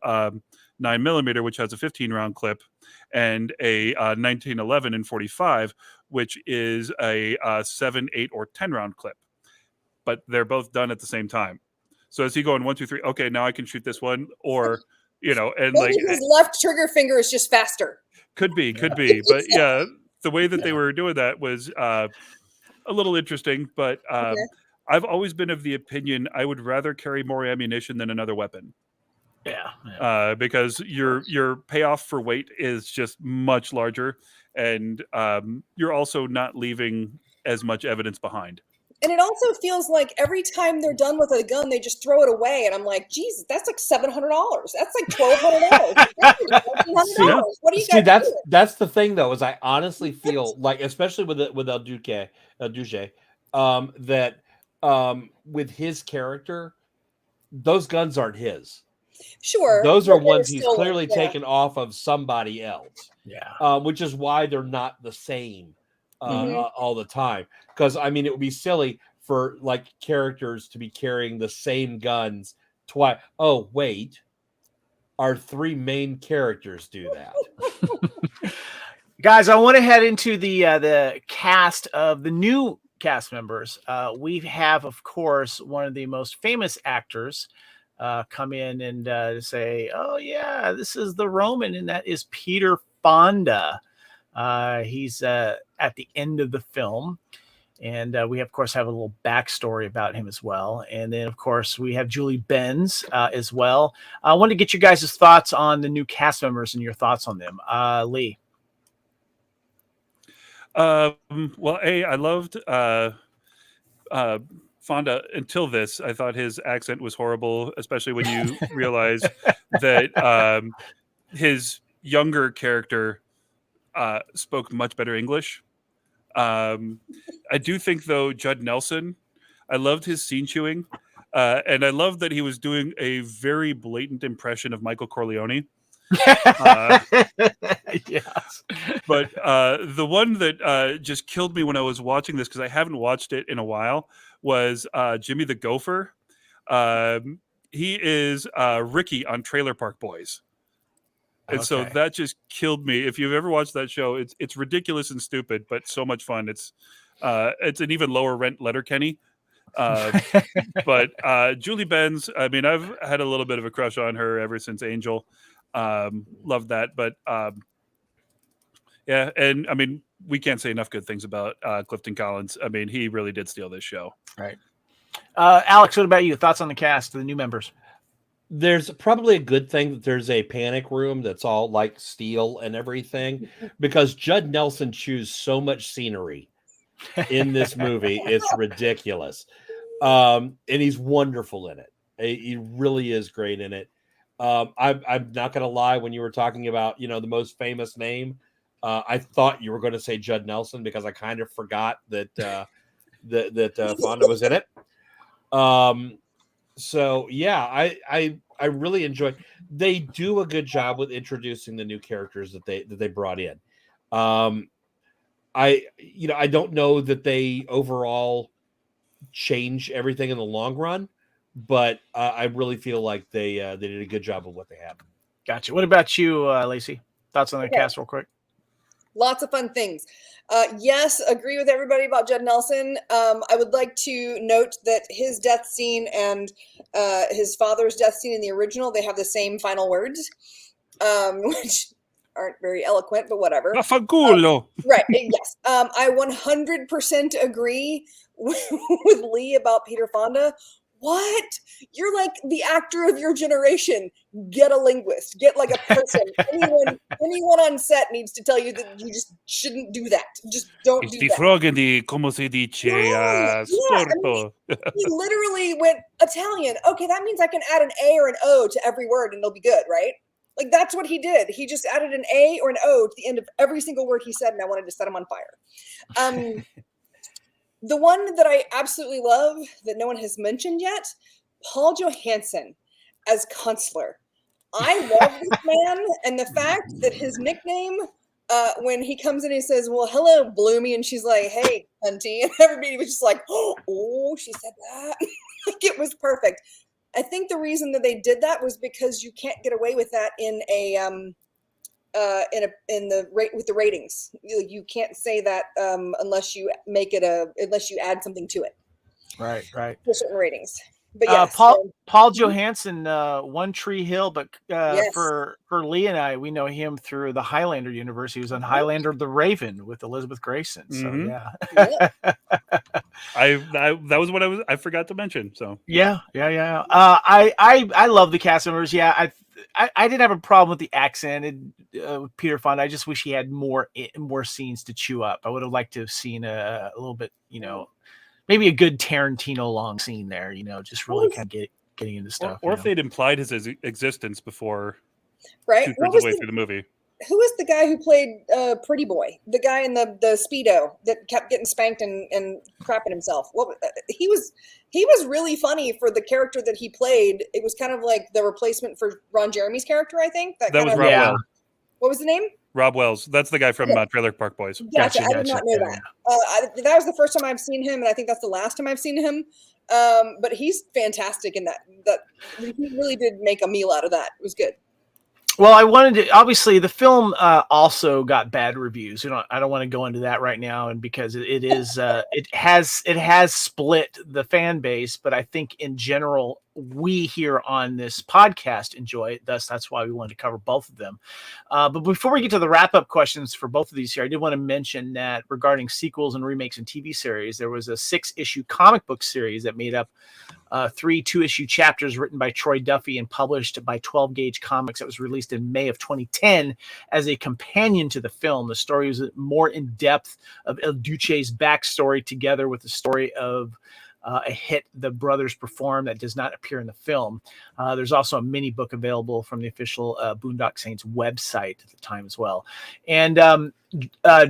9mm, which has a 15-round clip, and a 1911 and 45, which is a 7, 8, or 10-round clip. But they're both done at the same time. So is he going 1, 2, 3? Okay, now I can shoot this one, or you know, and Maybe like his left trigger finger is just faster. could be, but yeah, the way that they were doing that was a little interesting. But Okay. I've always been of the opinion I would rather carry more ammunition than another weapon. Yeah. Because your payoff for weight is just much larger, and you're also not leaving as much evidence behind. And it also feels like every time they're done with a gun, they just throw it away. And I'm like, Jesus, that's like $700. That's like $1,200. That's like $1,400. What do you guys do? That's the thing though, is I honestly feel like, especially with El Duce, that with his character, those guns aren't his. Sure. Those are but ones they're he's still, clearly taken off of somebody else. Yeah. Which is why they're not the same Mhm. all the time. Because I mean, it would be silly for like characters to be carrying the same guns twice. Oh, wait. Our three main characters do that. Guys, I want to head into the cast of the new cast members. We have, of course, one of the most famous actors come in and say, "Oh yeah, this is the Roman," and that is Peter Fonda. He's at the end of the film, and we of course have a little backstory about him as well. And then, of course, we have Julie Benz as well. I want to get you guys' thoughts on the new cast members and your thoughts on them. Lee. Well, I loved Fonda until this. I thought his accent was horrible, especially when you realize that his younger character spoke much better English. I do think, though, Judd Nelson, I loved his scene chewing, and I loved that he was doing a very blatant impression of Michael Corleone. Yes. But the one that just killed me when I was watching this, because I haven't watched it in a while, was Jimmy the Gopher. He is Ricky on Trailer Park Boys. And so Okay. that just killed me. If you've ever watched that show, it's ridiculous and stupid, but so much fun. It's an even lower rent Letterkenny. But Julie Benz, I mean, I've had a little bit of a crush on her ever since Angel. Loved that. But yeah, and I mean, we can't say enough good things about Clifton Collins. I mean, he really did steal this show. Right. Alex, what about you? Thoughts on the cast, the new members? There's probably a good thing that there's a panic room that's all like steel and everything, because Judd Nelson chews so much scenery in this movie. It's ridiculous. And he's wonderful in it. He really is great in it. I'm not going to lie, when you were talking about, the most famous name, I thought you were going to say Judd Nelson, because I kind of forgot that Fonda was in it. So yeah, I really enjoy. They do a good job with introducing the new characters that they brought in. I don't know that they overall change everything in the long run, but I really feel like they did a good job of what they had. Gotcha. What about you, Lacey? Thoughts on the cast real quick? Lots of fun things. Yes, agree with everybody about Judd Nelson. I would like to note that his death scene and his father's death scene in the original, they have the same final words, which aren't very eloquent, but whatever. Raffagulo. Right. Yes. I 100% agree with Lee about Peter Fonda. What? You're like the actor of your generation. Get a linguist. Get like a person. anyone on set needs to tell you that you just shouldn't do that. Just don't do the that. frog in the como se dice storto. He literally went Italian. Okay, that means I can add an A or an O to every word and it'll be good, right? Like, that's what he did. He just added an A or an O to the end of every single word he said, and I wanted to set him on fire. The one that I absolutely love that no one has mentioned yet, Paul Johansson as Consular. I love this man, and the fact that his nickname, when he comes in, he says, "Well, hello, Bloomy," and she's like, "Hey, Hunty," and everybody was just like, "Oh, she said that." Like, it was perfect. I think the reason that they did that was because you can't get away with that in with the ratings. You can't say that unless you add something to it. Right. For certain ratings. But yes, Paul Johansson, One Tree Hill, but yes. for Lee and I, we know him through the Highlander universe. He was on Highlander the Raven with Elizabeth Grayson. So yeah. That was what I forgot to mention. So yeah. I love the cast members. Yeah, I didn't have a problem with the accent with Peter Fonda. I just wish he had more scenes to chew up. I would have liked to have seen a little bit, maybe a good Tarantino long scene there, just really kind of getting into stuff. Or if they'd implied his existence before right? two-thirds of the way through the movie. Who was the guy who played Pretty Boy? The guy in the Speedo that kept getting spanked and crapping himself. He was really funny for the character that he played. It was kind of like the replacement for Ron Jeremy's character, I think. That was Rob Wells. What was the name? Rob Wells. That's the guy from Trailer Park Boys. Gotcha. I did not know that. That was the first time I've seen him, and I think that's the last time I've seen him. But he's fantastic in that. He really did make a meal out of that. It was good. Well, I wanted to. Obviously, the film also got bad reviews. I don't want to go into that right now, and because it has split the fan base. But I think in general, we here on this podcast enjoy it. Thus, that's why we wanted to cover both of them. But before we get to the wrap-up questions for both of these here, I did want to mention that regarding sequels and remakes and TV series, there was a 6-issue comic book series that made up 3 2-issue chapters written by Troy Duffy and published by 12 Gauge Comics that was released in May of 2010 as a companion to the film. The story was more in depth of El Duce's backstory together with the story of a hit the brothers perform that does not appear in the film. There's also a mini book available from the official Boondock Saints website at the time as well. And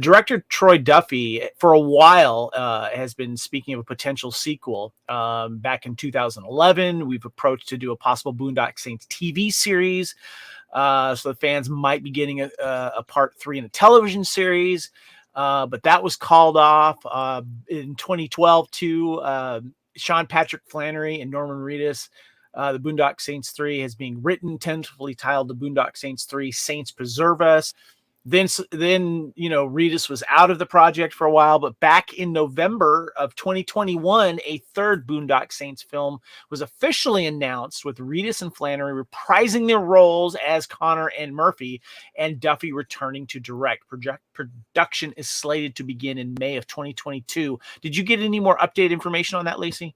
director Troy Duffy, for a while, has been speaking of a potential sequel. Back in 2011, we've approached to do a possible Boondock Saints TV series. So the fans might be getting a part 3 in a television series. But that was called off in 2012 too. Sean Patrick Flanery and Norman Reedus. The Boondock Saints 3 is being written, tentatively titled The Boondock Saints 3 Saints Preserve Us. Then Reedus was out of the project for a while, but back in November of 2021, a third Boondock Saints film was officially announced with Reedus and Flanery reprising their roles as Connor and Murphy, and Duffy returning to direct. Production is slated to begin in May of 2022. Did you get any more updated information on that, Lacee?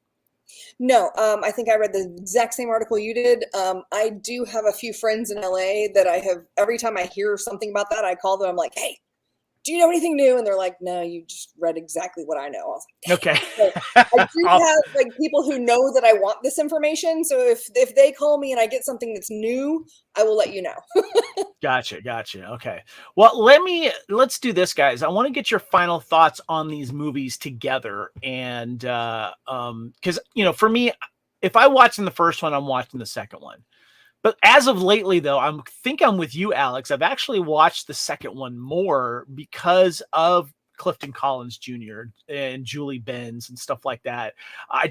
No, I think I read the exact same article you did. I do have a few friends in LA that every time I hear something about that, I call them. I'm like, hey, do you know anything new? And they're like, no, you just read exactly what I know. I was like, okay. So I do have people who know that I want this information. So if they call me and I get something that's new, I will let you know. Gotcha. Okay. Well, let's do this, guys. I want to get your final thoughts on these movies together. And because for me, if I watch the first one, I'm watching the second one. But as of lately, though, I'm with you, Alex. I've actually watched the second one more because of Clifton Collins Jr. and Julie Benz and stuff like that. I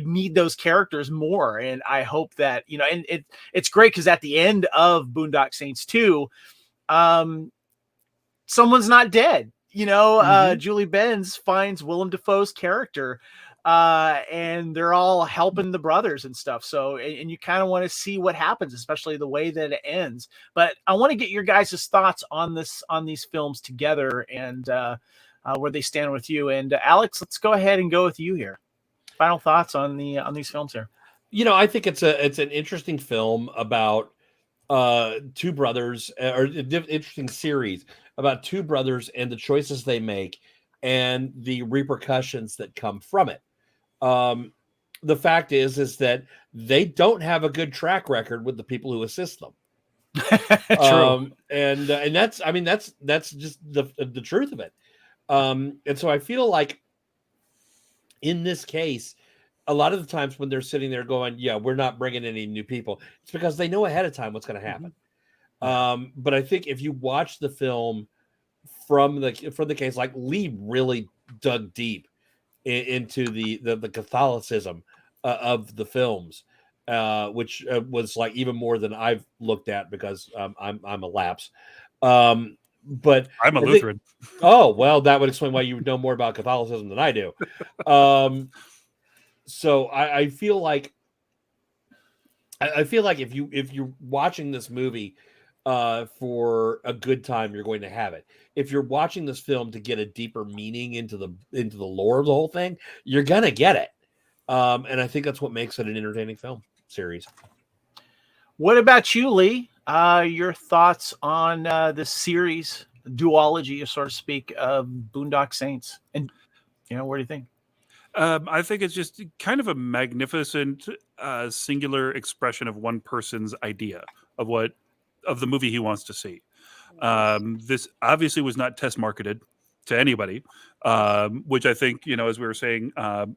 need those characters more. And I hope that, and it's great because at the end of Boondock Saints 2, someone's not dead. Julie Benz finds Willem Dafoe's character, and they're all helping the brothers and stuff. So, and you kind of want to see what happens, especially the way that it ends. But I want to get your guys' thoughts on these films together and where they stand with you. And Alex, let's go ahead and go with you here. Final thoughts on these films here. I think it's an interesting film about two brothers, or an interesting series about two brothers and the choices they make and the repercussions that come from it. The fact is that they don't have a good track record with the people who assist them. True. And that's just the truth of it. And so I feel like in this case, a lot of the times when they're sitting there going, yeah, we're not bringing any new people, it's because they know ahead of time what's going to happen. But I think if you watch the film from the case, like Lee really dug deep into the Catholicism of the films, which was like even more than I've looked at because I'm a lapse. But I'm a Lutheran. Oh, well, that would explain why you know more about Catholicism than I do. So I feel like I feel like if you're watching this movie for a good time, you're going to have it. If you're watching this film to get a deeper meaning into the lore of the whole thing, you're gonna get it. And I think that's what makes it an entertaining film series. What about you, Lee? Your thoughts on this series duology, so to speak, of Boondock Saints, and what do you think? I think it's just kind of a magnificent singular expression of one person's idea of the movie he wants to see. This obviously was not test marketed to anybody, which I think, as we were saying,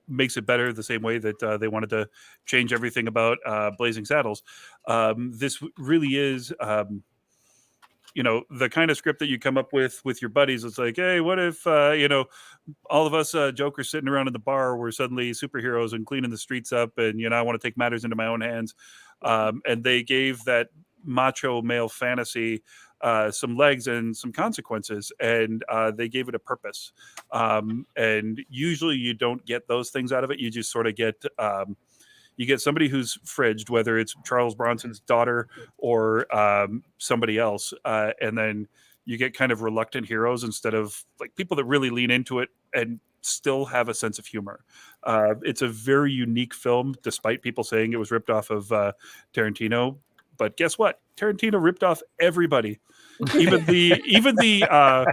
makes it better the same way that they wanted to change everything about Blazing Saddles. This really is, the kind of script that you come up with your buddies. It's like, hey, what if, all of us jokers sitting around in the bar were suddenly superheroes and cleaning the streets up, and I want to take matters into my own hands. And they gave that macho male fantasy some legs and some consequences, and they gave it a purpose. And usually you don't get those things out of it. You just sort of get you get somebody who's fridged, whether it's Charles Bronson's daughter or somebody else, and then you get kind of reluctant heroes instead of like people that really lean into it and still have a sense of humor. It's a very unique film, despite people saying it was ripped off of Tarantino. But guess what? Tarantino ripped off everybody. Even the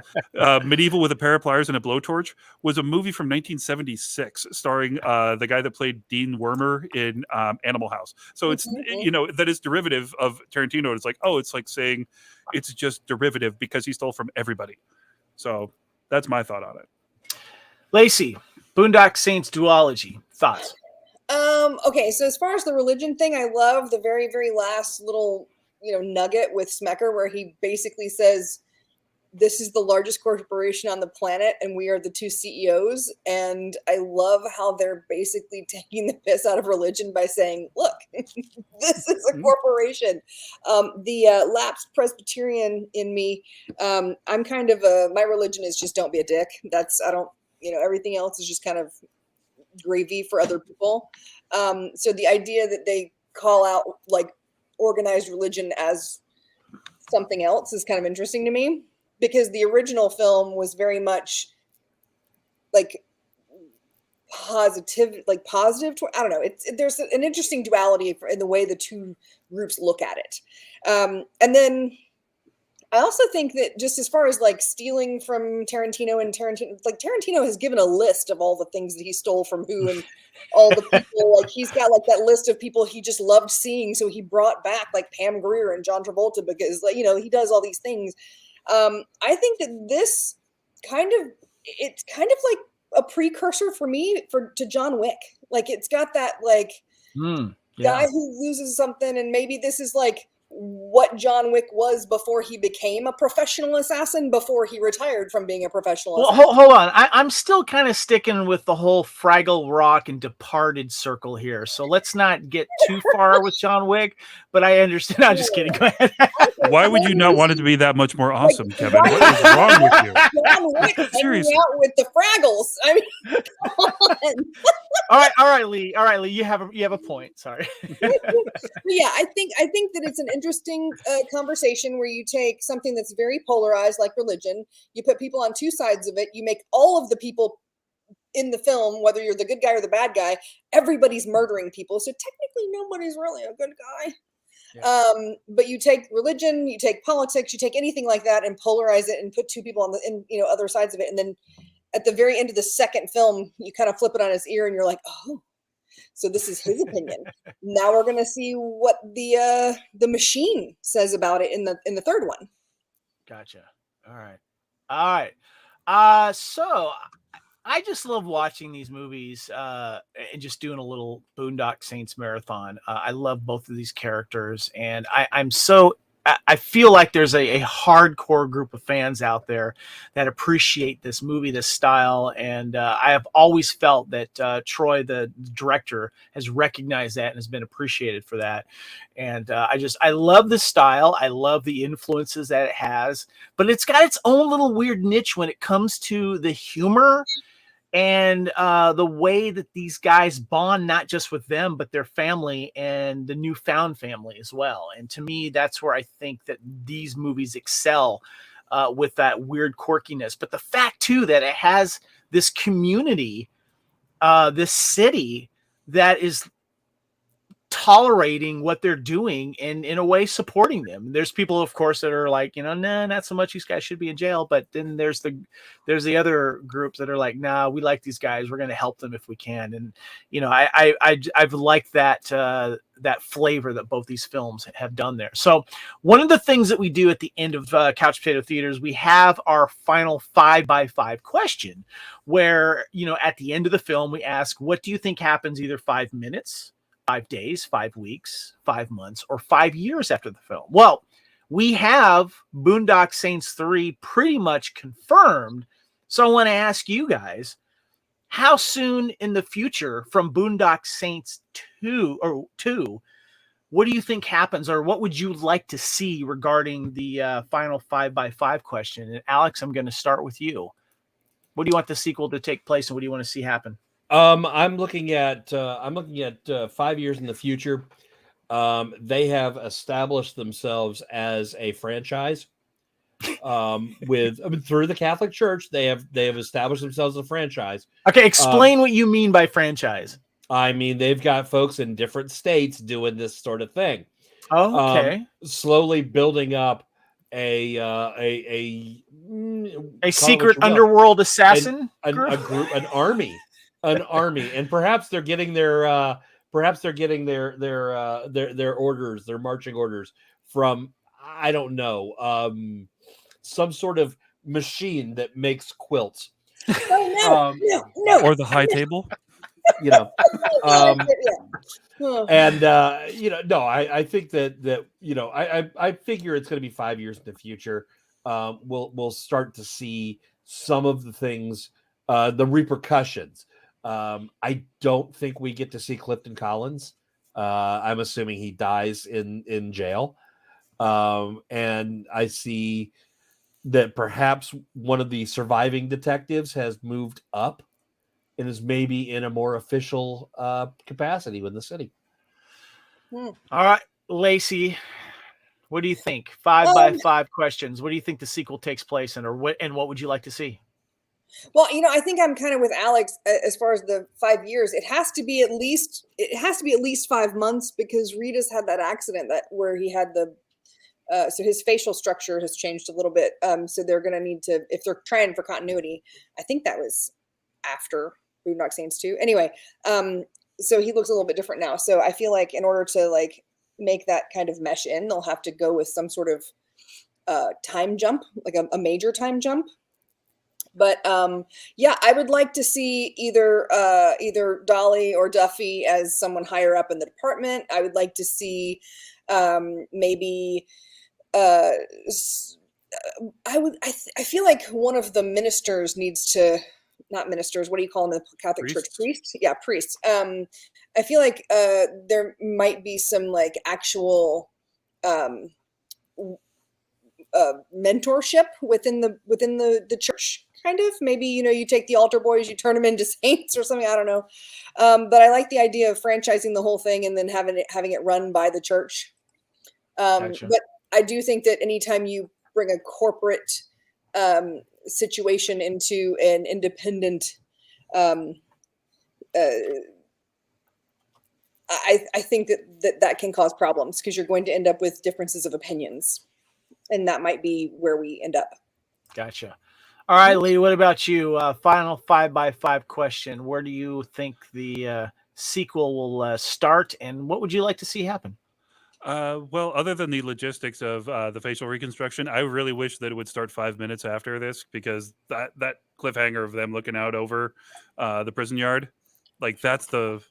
Medieval with a Pair of Pliers and a Blowtorch was a movie from 1976 starring the guy that played Dean Wormer in Animal House. So it's that is derivative of Tarantino. It's like, it's like saying it's just derivative because he stole from everybody. So that's my thought on it. Lacey, Boondock Saints duology, thoughts? Okay, so as far as the religion thing, I love the very, very last little nugget with Smecker where he basically says, this is the largest corporation on the planet and we are the two CEOs. And I love how they're basically taking the piss out of religion by saying, look, this is a corporation. The lapsed Presbyterian in me, I'm kind of my religion is just don't be a dick. Everything else is just kind of gravy for other people. So the idea that they call out like organized religion as something else is kind of interesting to me, because the original film was very much like positive. I don't know. There's an interesting duality in the way the two groups look at it. And then I also think that just as far as like stealing from Tarantino, like Tarantino has given a list of all the things that he stole from who and all the people. Like he's got like that list of people he just loved seeing, so he brought back like Pam Grier and John Travolta because he does all these things. I think that this it's kind of like a precursor for me to John Wick. Like it's got that like guy who loses something, and maybe this is like what John Wick was before he became a professional assassin, before he retired from being a professional assassin. Well, hold on. I'm still kind of sticking with the whole Fraggle Rock and Departed circle here. So let's not get too far with John Wick, but I understand. I'm just kidding. Go ahead. Why would you not want it to be that much more awesome, Kevin? What is wrong with you? John Wick hanging out with the Fraggles. I mean, come on. All right, Lee. You have a point. Sorry. Yeah, I think that it's an interesting conversation where you take something that's very polarized, like religion. You put people on two sides of it. You make all of the people in the film, whether you're the good guy or the bad guy, everybody's murdering people. So technically, nobody's really a good guy. Yeah. But you take religion, you take politics, you take anything like that, and polarize it, and put two people on the other sides of it, and then at the very end of the second film, you kind of flip it on its ear, and you're like, oh. So this is his opinion. Now we're going to see what the machine says about it in the third one. Gotcha. All right. So I just love watching these movies and just doing a little Boondock Saints marathon. I love both of these characters, and I feel like there's a hardcore group of fans out there that appreciate this movie, this style. And I have always felt that Troy, the director, has recognized that and has been appreciated for that. And I love the style. I love the influences that it has, but it's got its own little weird niche when it comes to the humor. and the way that these guys bond, not just with them, but their family and the newfound family as well. And to me, that's where I think that these movies excel with that weird quirkiness. But the fact, too, that it has this community, this city that is tolerating what they're doing and in a way supporting them. There's people, of course, that are like, nah, not so much, these guys should be in jail. But then there's the other groups that are like, nah, we like these guys, we're going to help them if we can. And I've liked that that flavor that both these films have done there. So one of the things that we do at the end of Couch Potato Theaters, we have our final 5x5 question, where at the end of the film we ask, what do you think happens either 5 minutes, 5 days, 5 weeks, 5 months, or 5 years after the film? Well, we have Boondock Saints 3 pretty much confirmed. So I want to ask you guys, how soon in the future from Boondock Saints 2, what do you think happens, or what would you like to see regarding the final 5x5 question? And Alex, I'm going to start with you. What do you want the sequel to take place, and what do you want to see happen? I'm looking at 5 years in the future. They have established themselves as a franchise. Through the Catholic Church, they have established themselves as a franchise. Okay, explain what you mean by franchise. I mean, they've got folks in different states doing this sort of thing. Okay. Slowly building up a secret underworld assassin group, an army, and perhaps they're getting their orders, their marching orders from, I don't know, some sort of machine that makes quilts. No. Or the high table. I think that I figure it's going to be 5 years in the future. We'll start to see some of the things, the repercussions. I don't think we get to see Clifton Collins. I'm assuming he dies in jail. And I see that perhaps one of the surviving detectives has moved up and is maybe in a more official capacity with the city. All right, Lacey, what do you think? 5x5 questions. What do you think the sequel takes place in, or what would you like to see? Well, I think I'm kind of with Alex as far as the 5 years. It has to be at least 5 months, because Rita's had that accident where he had so his facial structure has changed a little bit. So they're going to need to, if they're trying for continuity, I think that was after Boondock Saints 2. Anyway, so he looks a little bit different now. So I feel like in order to make that kind of mesh in, they'll have to go with some sort of time jump, like a major time jump. But I would like to see either Dolly or Duffy as someone higher up in the department. I would like to see maybe I feel like one of the ministers needs to, not ministers, what do you call them in the Catholic Church? Priests? Yeah, priests. I feel like there might be some actual mentorship within the church, kind of. Maybe you take the altar boys, you turn them into saints or something. I don't know, but I like the idea of franchising the whole thing and then having it run by the church. Gotcha. But I do think that anytime you bring a corporate situation into an independent, I think that can cause problems, because you're going to end up with differences of opinions, and that might be where we end up. Gotcha. All right, Lee, what about you? Final 5x5 question. Where do you think the sequel will start, and what would you like to see happen? Well, other than the logistics of the facial reconstruction, I really wish that it would start 5 minutes after this, because that cliffhanger of them looking out over the prison yard, that's the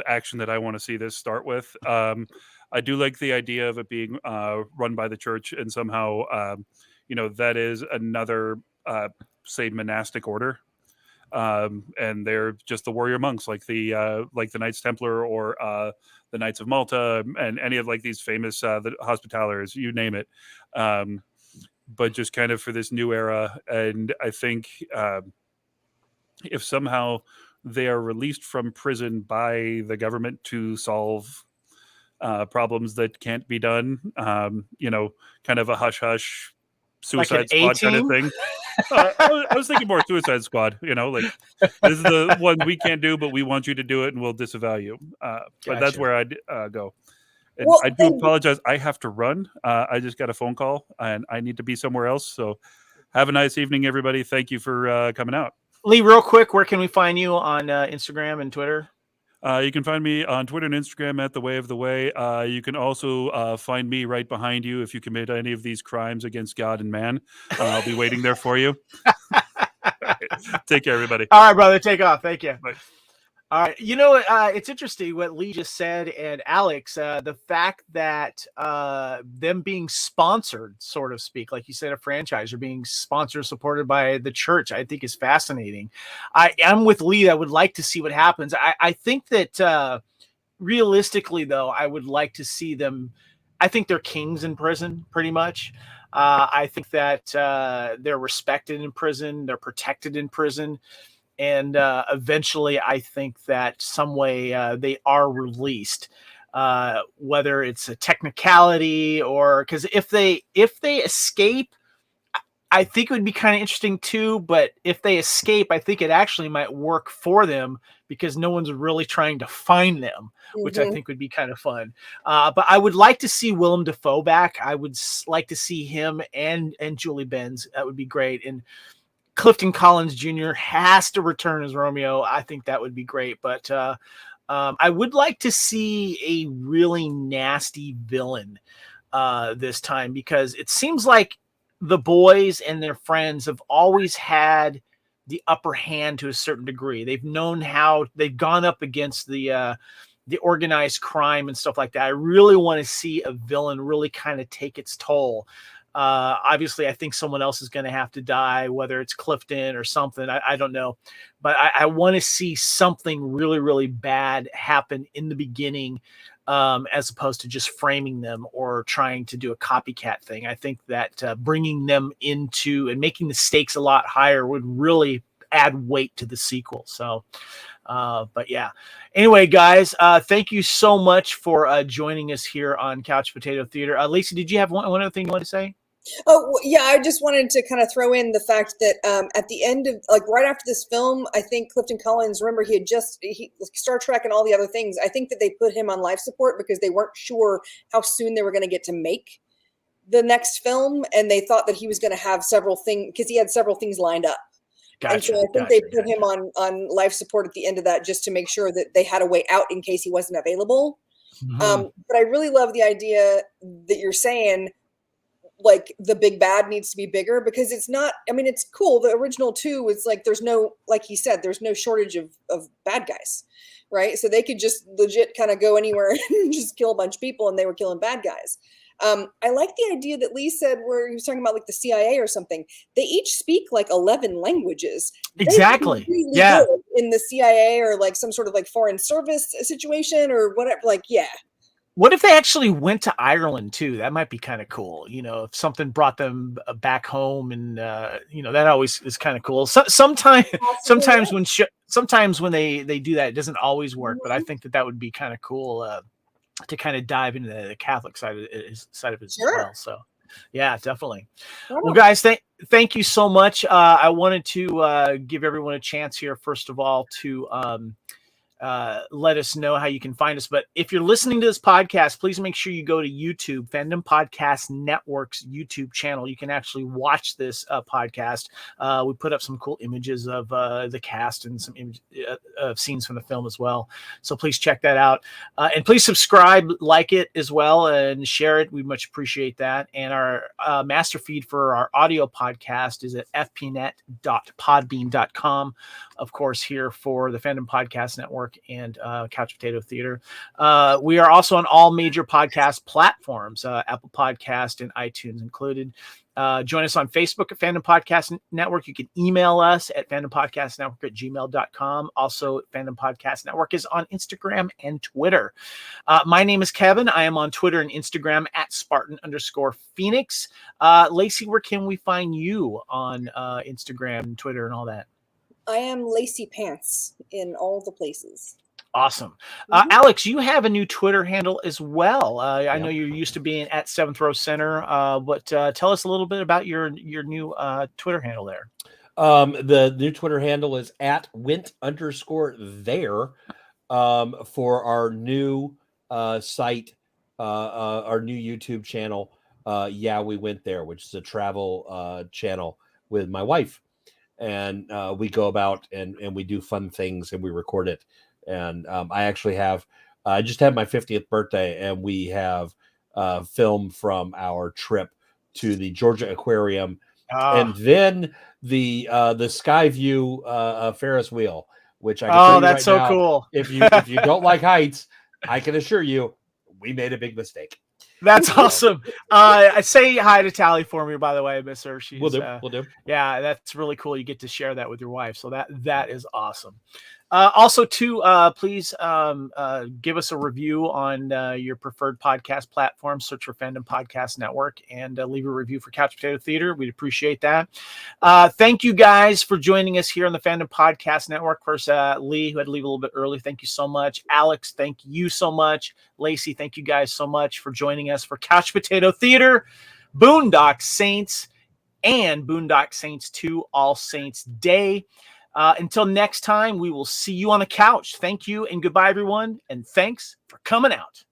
action that I want to see this start with. I do like the idea of it being run by the church, and somehow that is another say monastic order. And they're just the warrior monks, like the Knights Templar or the Knights of Malta, and any of these famous the Hospitallers, you name it. But just kind of for this new era, and I think if somehow they are released from prison by the government to solve problems that can't be done, kind of a hush hush Like an Suicide Squad kind of A-team? thing. I was thinking more Suicide Squad. Like this is the one we can't do, but we want you to do it, and we'll disavow you. But that's Gotcha. where I'd go. And Well, I do apologize. I have to run. I just got a phone call, and I need to be somewhere else. So, have a nice evening, everybody. Thank you for coming out. Lee, real quick, where can we find you on Instagram and Twitter? You can find me on Twitter and Instagram at The Way of the Way. You can also find me right behind you if you commit any of these crimes against God and man. I'll be waiting there for you. Take care, everybody. All right, brother. Take off. Thank you. Bye. All right. It's interesting what Lee just said, and Alex, the fact that them being sponsored, sort of speak, like you said, a franchise or being sponsored, supported by the church, I think is fascinating. I am with Lee. I would like to see what happens. I think that realistically, though, I would like to see them. I think they're kings in prison, pretty much. I think that they're respected in prison. They're protected in prison. And eventually, I think that some way they are released, whether it's a technicality or because if they escape, I think it would be kind of interesting too. But if they escape, I think it actually might work for them because no one's really trying to find them, which I think would be kind of fun. But I would like to see Willem Dafoe back. I would like to see him and Julie Benz. That would be great. And Clifton Collins Jr. has to return as Romeo. I think that would be great. But I would like to see a really nasty villain this time because it seems like the boys and their friends have always had the upper hand to a certain degree. They've known how they've gone up against the organized crime and stuff like that. I really want to see a villain really kind of take its toll. Obviously, I think someone else is going to have to die, whether it's Clifton or something. I don't know. But I want to see something really, really bad happen in the beginning as opposed to just framing them or trying to do a copycat thing. I think that bringing them into and making the stakes a lot higher would really add weight to the sequel. So, but yeah. Anyway, guys, thank you so much for joining us here on Couch Potato Theater. Lacey, did you have one other thing you want to say? Oh, yeah, I just wanted to kind of throw in the fact that at the end of, like, right after this film, I think Clifton Collins, remember, Star Trek and all the other things, I think that they put him on life support because they weren't sure how soon they were going to get to make the next film, and they thought that he was going to have several things, because he had several things lined up. Gotcha, and so I think they put him on life support at the end of that just to make sure that they had a way out in case he wasn't available. Mm-hmm. But I really love the idea that you're saying, like, the big bad needs to be bigger, because it's not, I mean, it's cool. The original 2 is like, there's no, like he said, there's no shortage of bad guys, right? So they could just legit kind of go anywhere and just kill a bunch of people, and they were killing bad guys. I like the idea that Lee said, where he was talking about like the CIA or something. They each speak like 11 languages. Exactly. Really yeah. In the CIA or like some sort of like foreign service situation or whatever. Like, yeah. What if they actually went to Ireland too? That might be kind of cool. You know, if something brought them back home, and you know, that always is kind of cool. Sometimes when they do that, it doesn't always work. But I think that would be kind of cool to kind of dive into the Catholic side of it as well. So, yeah, definitely. Well, guys, thank you so much. I wanted to give everyone a chance here, first of all, to let us know how you can find us. But if you're listening to this podcast, please make sure you go to YouTube, Fandom Podcast Network's YouTube channel. You can actually watch this podcast. We put up some cool images of the cast and some scenes from the film as well. So please check that out. And please subscribe, like it as well, and share it. We much appreciate that. And our master feed for our audio podcast is at fpnet.podbean.com. Of course, here for the Fandom Podcast Network and Couch Potato Theater. We are also on all major podcast platforms, Apple Podcast and iTunes included. Join us on Facebook at Fandom Podcast Network. You can email us at fandompodcastnetwork@gmail.com. Also, Fandom Podcast Network is on Instagram and Twitter. My name is Kevin. I am on Twitter and Instagram at Spartan_Phoenix. Lacey, where can we find you on Instagram, Twitter, and all that? I am Lacey Pants in all the places. Awesome. Mhm. Alex, you have a new Twitter handle as well. I Yep. know you're used to being at 7th Row Center, but tell us a little bit about your new Twitter handle there. The new Twitter handle is at @wint_there for our new site, our new YouTube channel. Yeah, we went there, which is a travel channel with my wife, and we go about and we do fun things and we record it. And I actually have, I just had my 50th birthday, and we have film from our trip to the Georgia Aquarium, and then the Skyview Ferris wheel, which I can tell you that's right so now, cool. if you don't like heights, I can assure you we made a big mistake. That's awesome. I say hi to Tally for me, by the way, miss her. She's We'll do. Yeah, that's really cool. You get to share that with your wife, so that is awesome. Also, too, please give us a review on your preferred podcast platform. Search for Fandom Podcast Network and leave a review for Couch Potato Theater. We'd appreciate that. Thank you guys for joining us here on the Fandom Podcast Network. Of course, Lee, who had to leave a little bit early, thank you so much. Alex, thank you so much. Lacey, thank you guys so much for joining us for Couch Potato Theater, Boondock Saints, and Boondock Saints II All Saints Day. Until next time, we will see you on the couch. Thank you and goodbye, everyone. And thanks for coming out.